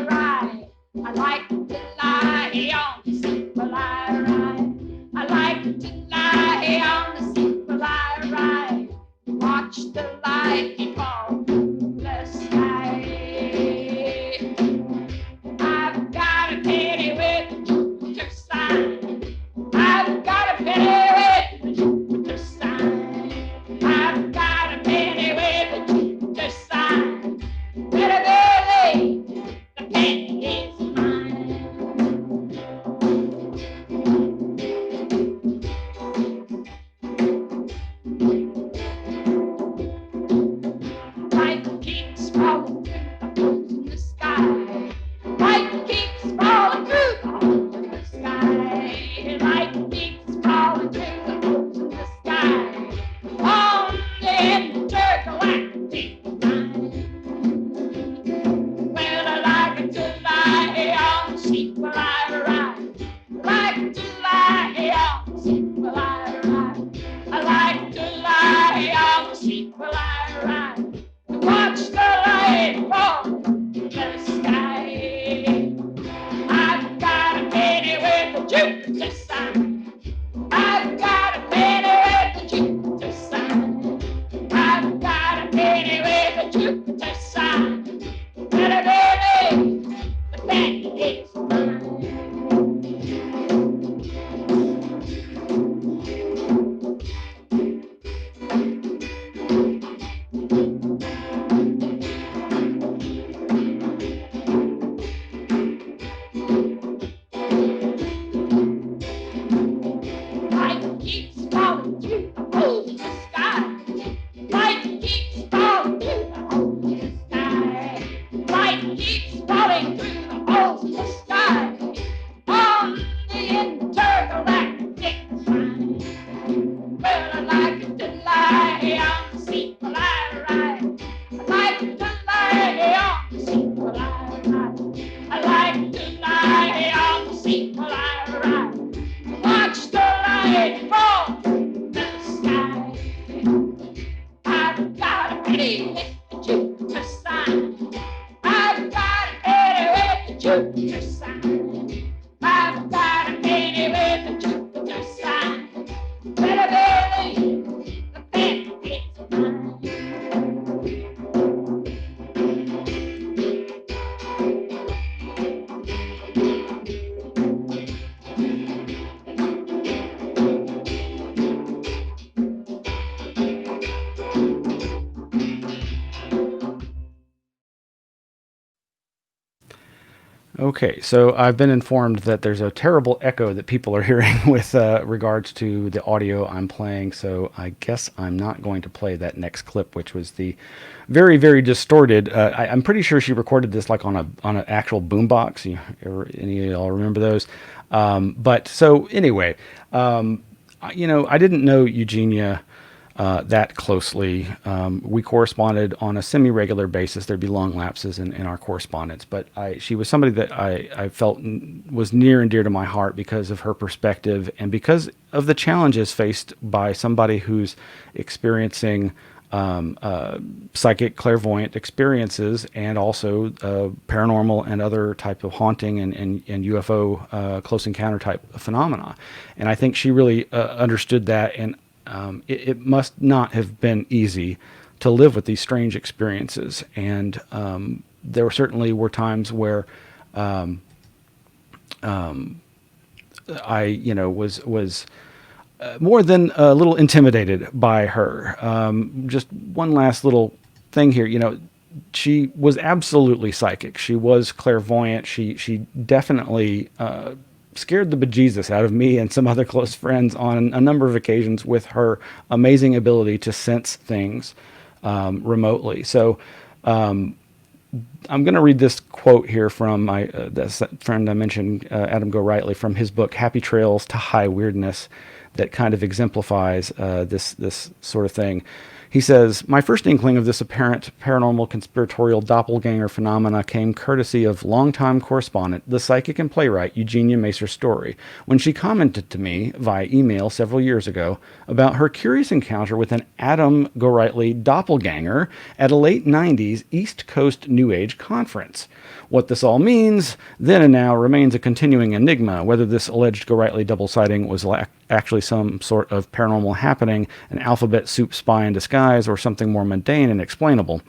ride. I like to lie on the sequel I ride. I like to lie on the sequel I ride. Watch the light fall through the sky. I've got a penny with a Jupiter sign. I've got a penny with a Jupiter sign. I've got a penny with a Jupiter sign. Better believe the penny is mine. Light keeps falling through the holes in the sky. Light keeps falling through the holes in the sky. Light keeps falling through the holes in the sky. On the intergalactic line. Well, I like to lie on the sequel I ride. I like to lie on the sequel I ride. I like to lie on the sequel I ride. To watch the light fall from the sky. I've got a penny with a Jupiter sign. I've got a penny with a Jupiter sign. I've got a penny with a Jupiter sign. Better believe the penny is mine. pretty with Jupiter sign. I've got a lady with Jupiter sign. I've got a lady with Jupiter sign. Better believe the baby's mine. Okay, so I've been informed that there's a terrible echo that people are hearing with regards to the audio I'm playing, so I guess I'm not going to play that next clip, which was the very, very distorted. I'm pretty sure she recorded this like on an actual boombox. Any of y'all remember those? But so anyway, I didn't know Eugenia that closely. We corresponded on a semi-regular basis. There'd be long lapses in our correspondence, but she was somebody that I felt was near and dear to my heart because of her perspective and because of the challenges faced by somebody who's experiencing psychic clairvoyant experiences and also paranormal and other type of haunting and UFO close encounter type phenomena. And I think she really understood that, and it must not have been easy to live with these strange experiences. And there certainly were times where I, was more than a little intimidated by her. Just one last little thing here, she was absolutely psychic. She was clairvoyant. She definitely scared the bejesus out of me and some other close friends on a number of occasions with her amazing ability to sense things remotely. So I'm going to read this quote here from my this friend I mentioned, Adam Gorightly, from his book Happy Trails to High Weirdness, that kind of exemplifies this sort of thing. He says, "My first inkling of this apparent paranormal conspiratorial doppelganger phenomena came courtesy of longtime correspondent, the psychic and playwright Eugenia Macer-Story, when she commented to me via email several years ago about her curious encounter with an Adam Gorightly doppelganger at a late 90s East Coast New Age conference. What this all means, then and now, remains a continuing enigma, whether this alleged Gorightly double sighting was actually some sort of paranormal happening, an alphabet soup spy in disguise, or something more mundane and explainable.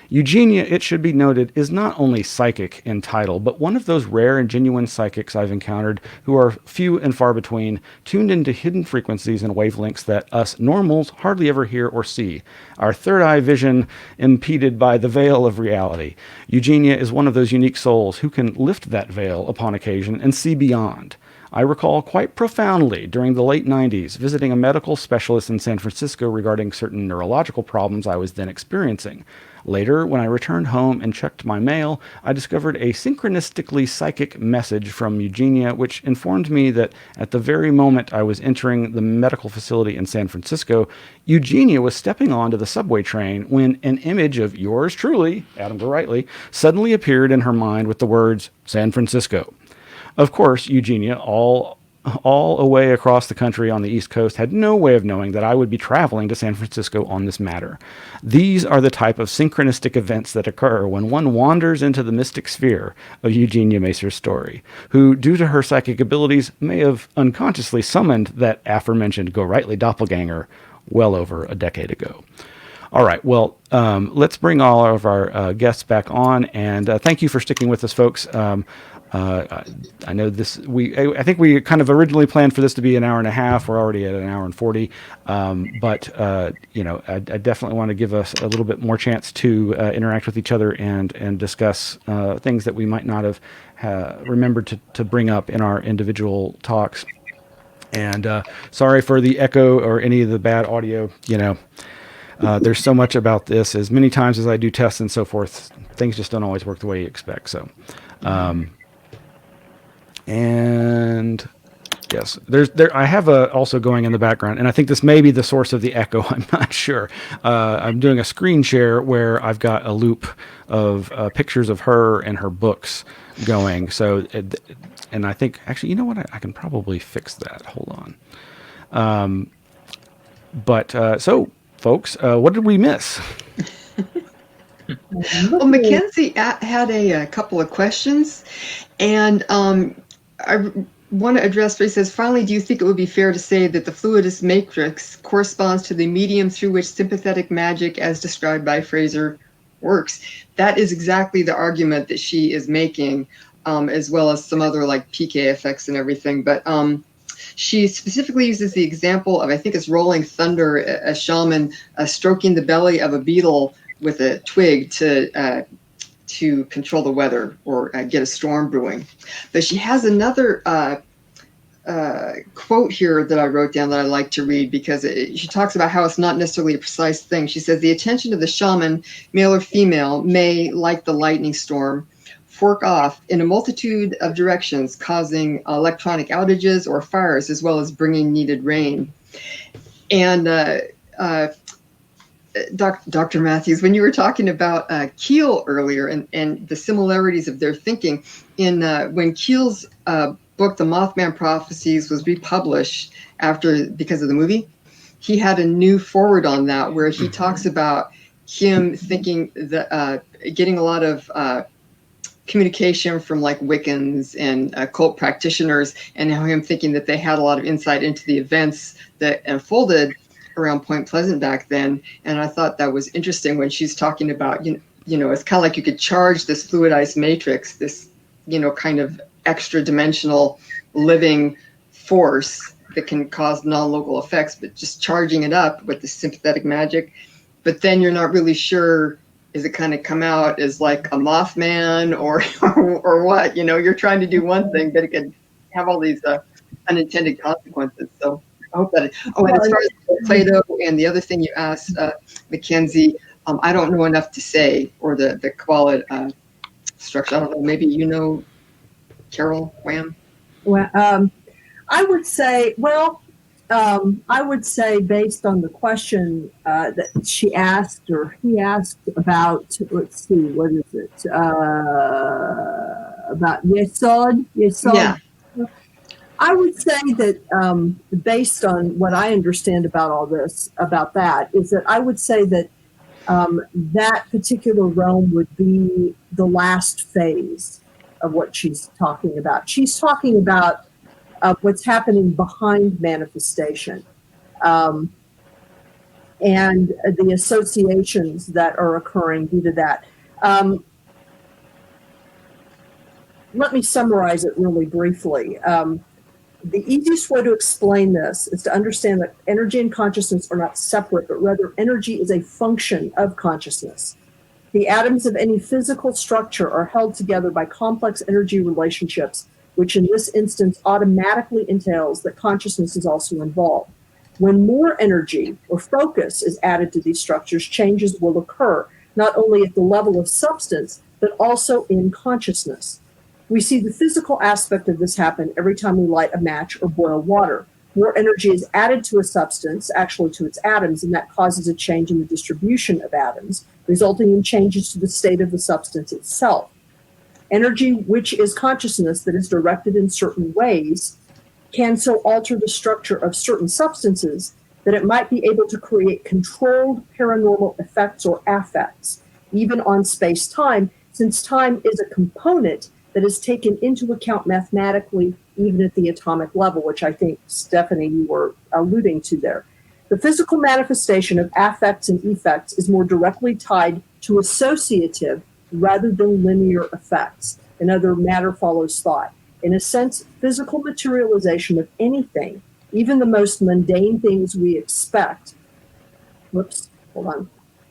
Eugenia, it should be noted, is not only psychic in title, but one of those rare and genuine psychics I've encountered who are few and far between, tuned into hidden frequencies and wavelengths that us normals hardly ever hear or see, our third eye vision impeded by the veil of reality. Eugenia is one of those unique souls who can lift that veil upon occasion and see beyond. I recall quite profoundly during the late 90s visiting a medical specialist in San Francisco regarding certain neurological problems I was then experiencing. Later, when I returned home and checked my mail, I discovered a synchronistically psychic message from Eugenia, which informed me that at the very moment I was entering the medical facility in San Francisco, Eugenia was stepping onto the subway train when an image of yours truly, Adam Gorightly, suddenly appeared in her mind with the words, San Francisco. Of course, Eugenia, all away across the country on the East Coast, had no way of knowing that I would be traveling to San Francisco on this matter. These are the type of synchronistic events that occur when one wanders into the mystic sphere of Eugenia Macer-Story, who, due to her psychic abilities, may have unconsciously summoned that aforementioned Gorightly doppelganger well over a decade ago. All right, well, let's bring all of our guests back on, and thank you for sticking with us, folks. I know this. I think we kind of originally planned for this to be an hour and a half. We're already at an hour and 40. But I definitely want to give us a little bit more chance to interact with each other and discuss things that we might not have remembered to bring up in our individual talks. And sorry for the echo or any of the bad audio. There's so much about this. As many times as I do tests and so forth, things just don't always work the way you expect. So. And yes, I have also going in the background, and I think this may be the source of the echo. I'm not sure. I'm doing a screen share where I've got a loop of pictures of her and her books going. So, and I think actually, you know what? I can probably fix that. Hold on. So folks, what did we miss? Well, Mackenzie had a couple of questions, and I want to address what he says. Finally, do you think it would be fair to say that the fluidus matrix corresponds to the medium through which sympathetic magic, as described by Fraser, works? That is exactly the argument that she is making, as well as some other like PK effects and everything. But she specifically uses the example of, I think it's Rolling Thunder, a shaman stroking the belly of a beetle with a twig to control the weather or get a storm brewing. But she has another quote here that I wrote down that I like to read, because she talks about how it's not necessarily a precise thing. She says, the attention of the shaman, male or female, may, like the lightning storm, fork off in a multitude of directions, causing electronic outages or fires, as well as bringing needed rain. And Dr. Matthews, when you were talking about Keel earlier and the similarities of their thinking, when Keel's book, The Mothman Prophecies, was republished because of the movie, he had a new forward on that where he talks about him thinking that getting a lot of communication from like Wiccans and occult practitioners, and how him thinking that they had a lot of insight into the events that unfolded around Point Pleasant back then. And I thought that was interesting when she's talking about, you know, it's kind of like you could charge this fluidized matrix, this, you know, kind of extra dimensional living force that can cause non-local effects, but just charging it up with the sympathetic magic. But then you're not really sure, is it kind of come out as like a Mothman or what? You know, you're trying to do one thing, but it could have all these unintended consequences. So I hope that. And as far as Plato and the other thing you asked, Mackenzie, I don't know enough to say, or the Kabbalah structure. I don't know. Maybe you know, Carol Wham. Well, I would say, based on the question that she asked or he asked about, let's see, what is it? About Yesod. Yeah. I would say that based on what I understand about all this, about that, is that I would say that that particular realm would be the last phase of what she's talking about. She's talking about what's happening behind manifestation and the associations that are occurring due to that. Let me summarize it really briefly. The easiest way to explain this is to understand that energy and consciousness are not separate, but rather energy is a function of consciousness. The atoms of any physical structure are held together by complex energy relationships, which in this instance automatically entails that consciousness is also involved. When more energy or focus is added to these structures, changes will occur, not only at the level of substance, but also in consciousness. We see the physical aspect of this happen every time we light a match or boil water. More energy is added to a substance, actually to its atoms, and that causes a change in the distribution of atoms, resulting in changes to the state of the substance itself. Energy, which is consciousness that is directed in certain ways, can so alter the structure of certain substances that it might be able to create controlled paranormal effects or affects, even on space-time, since time is a component that is taken into account mathematically, even at the atomic level, which I think, Stephanie, you were alluding to there. The physical manifestation of affects and effects is more directly tied to associative rather than linear effects. In other matter follows thought. In a sense, physical materialization of anything, even the most mundane things we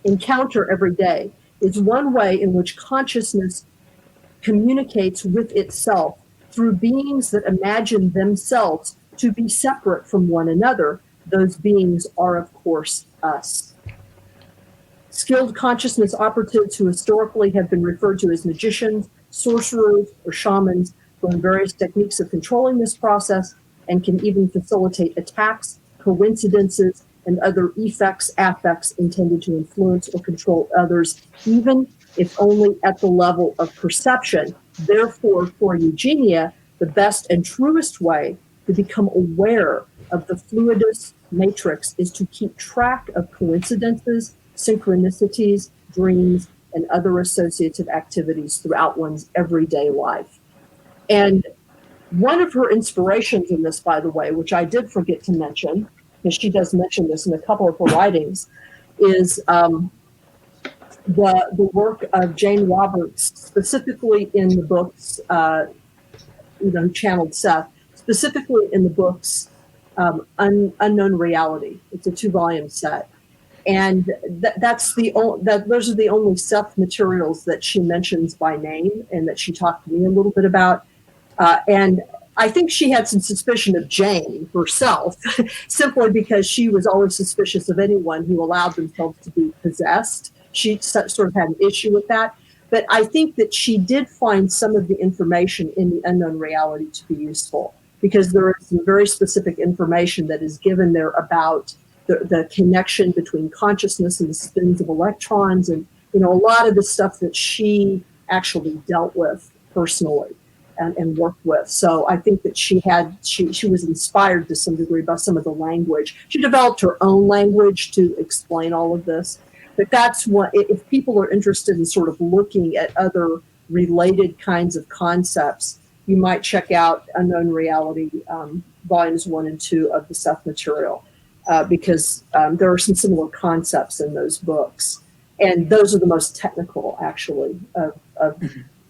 encounter every day, is one way in which consciousness communicates with itself through beings that imagine themselves to be separate from one another. Those beings are, of course, us. Skilled consciousness operatives who historically have been referred to as magicians, sorcerers, or shamans learn various techniques of controlling this process and can even facilitate attacks, coincidences, and other effects, affects intended to influence or control others, even if only at the level of perception. Therefore, for Eugenia, the best and truest way to become aware of the fluidus matrix is to keep track of coincidences, synchronicities, dreams, and other associative activities throughout one's everyday life. And one of her inspirations in this, by the way, which I did forget to mention, because she does mention this in a couple of her writings, is the work of Jane Roberts, specifically in the books, channeled Seth, specifically in the books Unknown Reality. It's a 2-volume set. And those are the only Seth materials that she mentions by name and that she talked to me a little bit about. And I think she had some suspicion of Jane herself, simply because she was always suspicious of anyone who allowed themselves to be possessed. She sort of had an issue with that. But I think that she did find some of the information in the Unknown Reality to be useful, because there is some very specific information that is given there about the connection between consciousness and the spins of electrons, and a lot of the stuff that she actually dealt with personally and worked with. So I think that she was inspired to some degree by some of the language. She developed her own language to explain all of this. But that's what, if people are interested in sort of looking at other related kinds of concepts, you might check out Unknown Reality, volumes 1 and 2 of the Seth material, because there are some similar concepts in those books. And those are the most technical, actually, of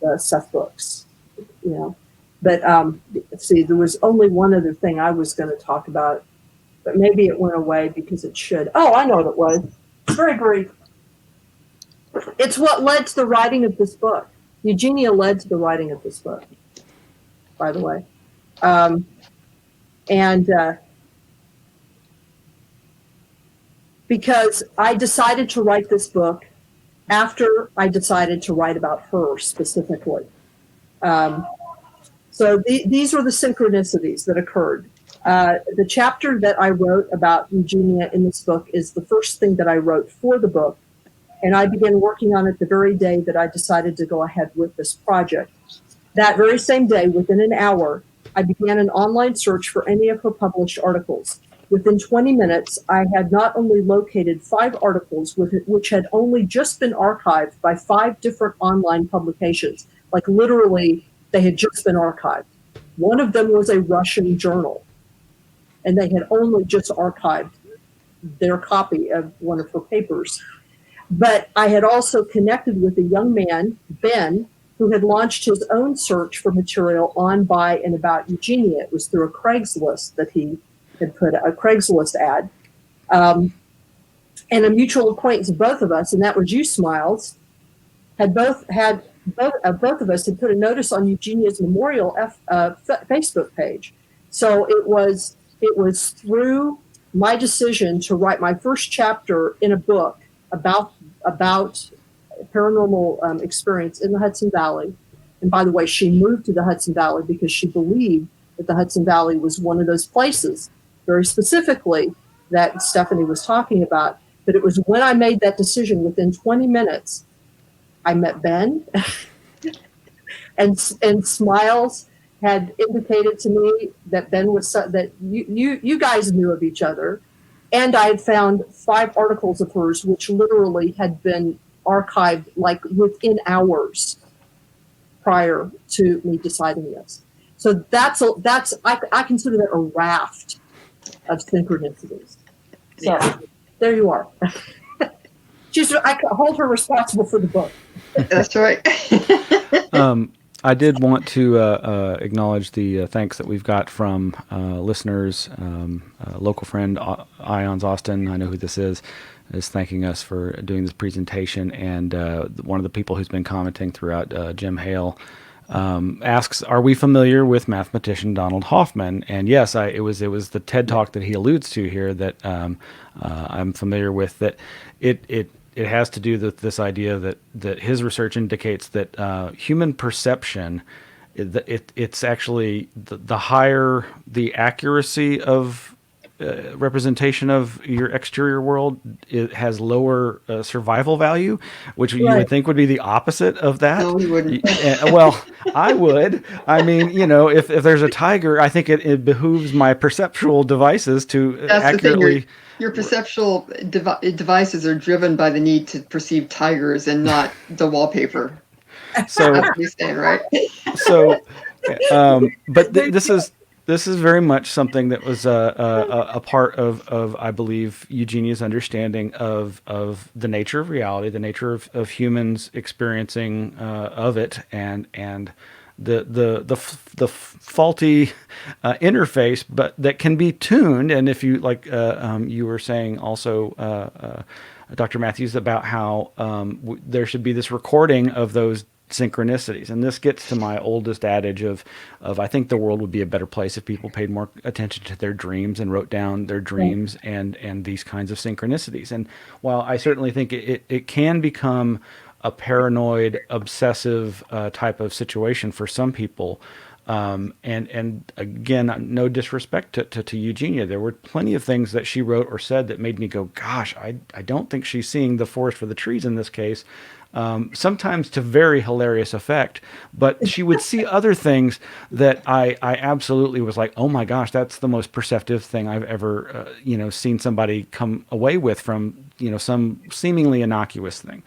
the Seth books. But see, there was only one other thing I was going to talk about, but maybe it went away because it should. Oh, I know what it was. It's very brief. It's what led to the writing of this book. Eugenia led to the writing of this book, by the way. Because I decided to write this book after I decided to write about her specifically. So these are the synchronicities that occurred. The chapter that I wrote about Eugenia in this book is the first thing that I wrote for the book. And I began working on it the very day that I decided to go ahead with this project. That very same day, within an hour, I began an online search for any of her published articles. Within 20 minutes, I had not only located 5 articles which had only just been archived by 5 different online publications. Like literally, they had just been archived. One of them was a Russian journal, and they had only just archived their copy of one of her papers. But I had also connected with a young man, Ben, who had launched his own search for material on, by, and about Eugenia. It was through a Craigslist that he had put a Craigslist ad. And a mutual acquaintance of both of us, and that was you, Smiles, both of us had put a notice on Eugenia's memorial Facebook page. So it was through my decision to write my first chapter in a book about paranormal experience in the Hudson Valley. And by the way, she moved to the Hudson Valley because she believed that the Hudson Valley was one of those places, very specifically, that Stephanie was talking about. But it was when I made that decision, within 20 minutes, I met Ben, and Smiles had indicated to me that Ben was that you guys knew of each other, and I had found 5 articles of hers which literally had been archived like within hours prior to me deciding this. So I consider that a raft of synchronicities. So there you are. I hold her responsible for the book. That's right. I did want to acknowledge the thanks that we've got from listeners. Local friend Ions Austin, I know who this is thanking us for doing this presentation. And one of the people who's been commenting throughout, Jim Hale, asks, "Are we familiar with mathematician Donald Hoffman?" And yes, it was the TED Talk that he alludes to here that I'm familiar with. That it has to do with this idea that his research indicates that human perception, it's actually the higher the accuracy of representation of your exterior world, it has lower survival value, which you Right. would think would be the opposite of that. No, he wouldn't. Well, I would. I mean, if there's a tiger, I think it behooves my perceptual devices to That's accurately. the thing. Your perceptual devices are driven by the need to perceive tigers and not the wallpaper. So That's what you're saying, right? so, but this is very much something that was a part of I believe Eugenia's understanding of the nature of reality, the nature of humans experiencing of it, and the faulty interface, but that can be tuned. And if you like, you were saying also, Dr. Matthews, about how there should be this recording of those synchronicities. And this gets to my oldest adage of I think the world would be a better place if people paid more attention to their dreams and wrote down their dreams and these kinds of synchronicities. And while I certainly think it can become a paranoid, obsessive type of situation for some people, and again, no disrespect to Eugenia, there were plenty of things that she wrote or said that made me go, gosh, I don't think she's seeing the forest for the trees in this case. Sometimes to very hilarious effect, but she would see other things that I absolutely was like, oh my gosh, that's the most perceptive thing I've ever, seen somebody come away with from, some seemingly innocuous thing.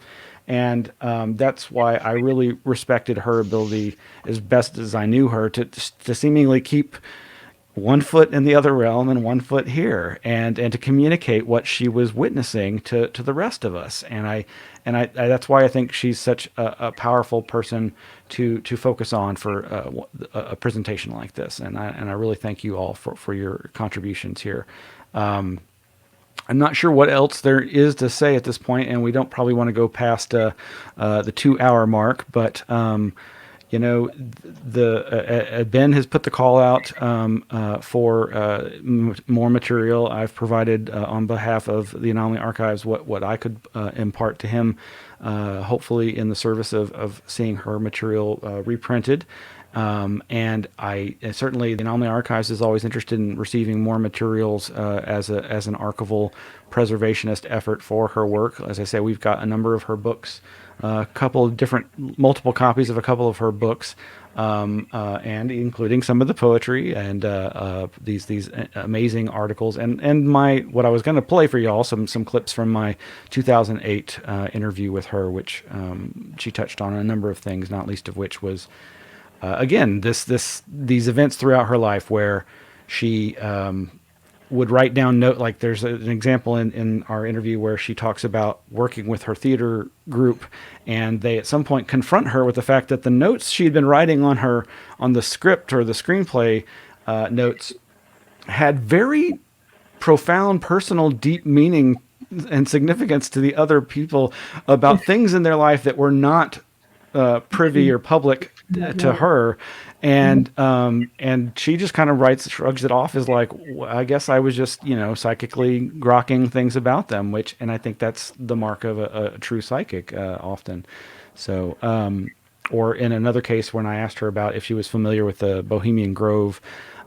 And that's why I really respected her ability, as best as I knew her, to seemingly keep one foot in the other realm and one foot here, and to communicate what she was witnessing to the rest of us. And I that's why I think she's such a powerful person to focus on for a presentation like this. And I really thank you all for your contributions here. I'm not sure what else there is to say at this point, and we don't probably want to go past the 2-hour mark, but Ben has put the call out for more material. I've provided on behalf of the Anomaly Archives what I could impart to him, hopefully in the service of seeing her material reprinted. And I certainly, the Anomaly Archives is always interested in receiving more materials as an archival preservationist effort for her work. As I say, we've got a number of her books, a couple of multiple copies of a couple of her books, and including some of the poetry and these amazing articles. And what I was going to play for y'all, some clips from my 2008 interview with her, which she touched on a number of things, not least of which was again these events throughout her life where she would write down like there's an example in our interview where she talks about working with her theater group, and they at some point confront her with the fact that the notes she'd been writing on the script or the screenplay notes had very profound, personal, deep meaning and significance to the other people about things in their life that were not privy or public to her. And she just kind of shrugs it off as like, I guess I was just, psychically grokking things about them, and I think that's the mark of a true psychic often. So, or in another case, when I asked her about if she was familiar with the Bohemian Grove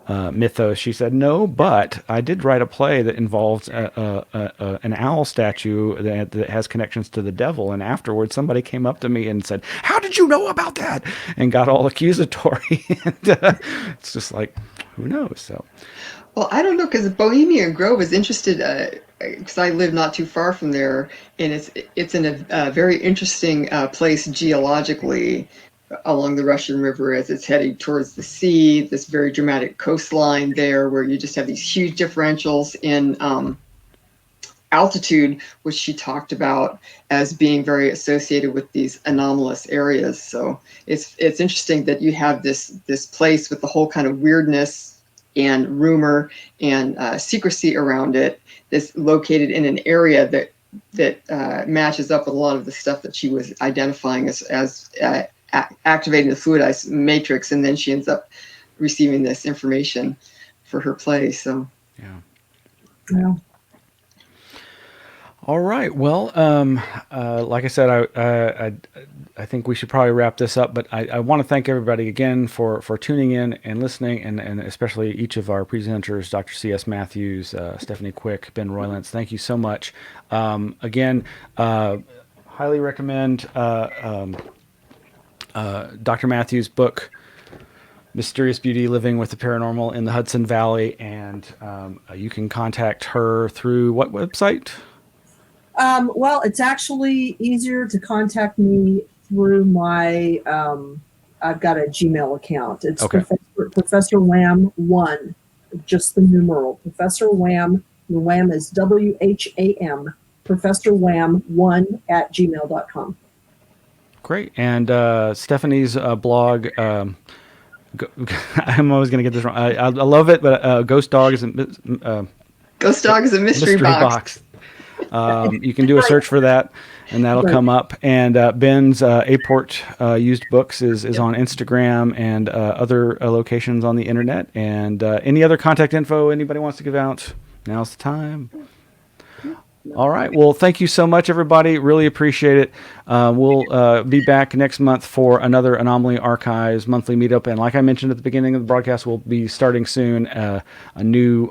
mythos, she said no, but I did write a play that involves an owl statue that has connections to the devil. And afterwards, somebody came up to me and said, "How did you know about that?" and got all accusatory. And it's just like, who knows? So, well, I don't know, because Bohemian Grove is interested. Because I live not too far from there, and it's in a very interesting place geologically, along the Russian River as it's heading towards the sea, this very dramatic coastline there where you just have these huge differentials in altitude, which she talked about as being very associated with these anomalous areas. So it's interesting that you have this place with the whole kind of weirdness and rumor and secrecy around it that's located in an area that matches up with a lot of the stuff that she was identifying as activating the fluidized matrix, and then she ends up receiving this information for her play. So yeah. All right. Well, like I said, I think we should probably wrap this up, but I want to thank everybody again for tuning in and listening, and especially each of our presenters, Dr. C.S. Matthews, Stephanie Quick, Ben Roylance. Thank you so much. Again, highly recommend Dr. Matthews' book, Mysterious Beauty: Living with the Paranormal in the Hudson Valley, and you can contact her through what website? Well, it's actually easier to contact me through my, I've got a Gmail account. It's Okay. Professor Wham 1, just the numeral. Professor Wham, the Wham is WHAM, Professor Wham 1 at gmail.com. Great. And Stephanie's blog, I'm always going to get this wrong. I love it, but Ghost Dog is Ghost Dog is a mystery box. You can do a search for that, and that'll come up. And Ben's Aport Used Books is on Instagram and other locations on the internet. And any other contact info anybody wants to give out, now's the time. All right. Well, thank you so much, everybody. Really appreciate it. We'll be back next month for another Anomaly Archives monthly meetup. And like I mentioned at the beginning of the broadcast, we'll be starting soon a new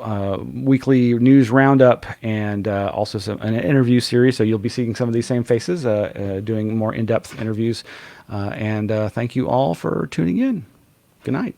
weekly news roundup and also an interview series. So you'll be seeing some of these same faces doing more in-depth interviews. And thank you all for tuning in. Good night.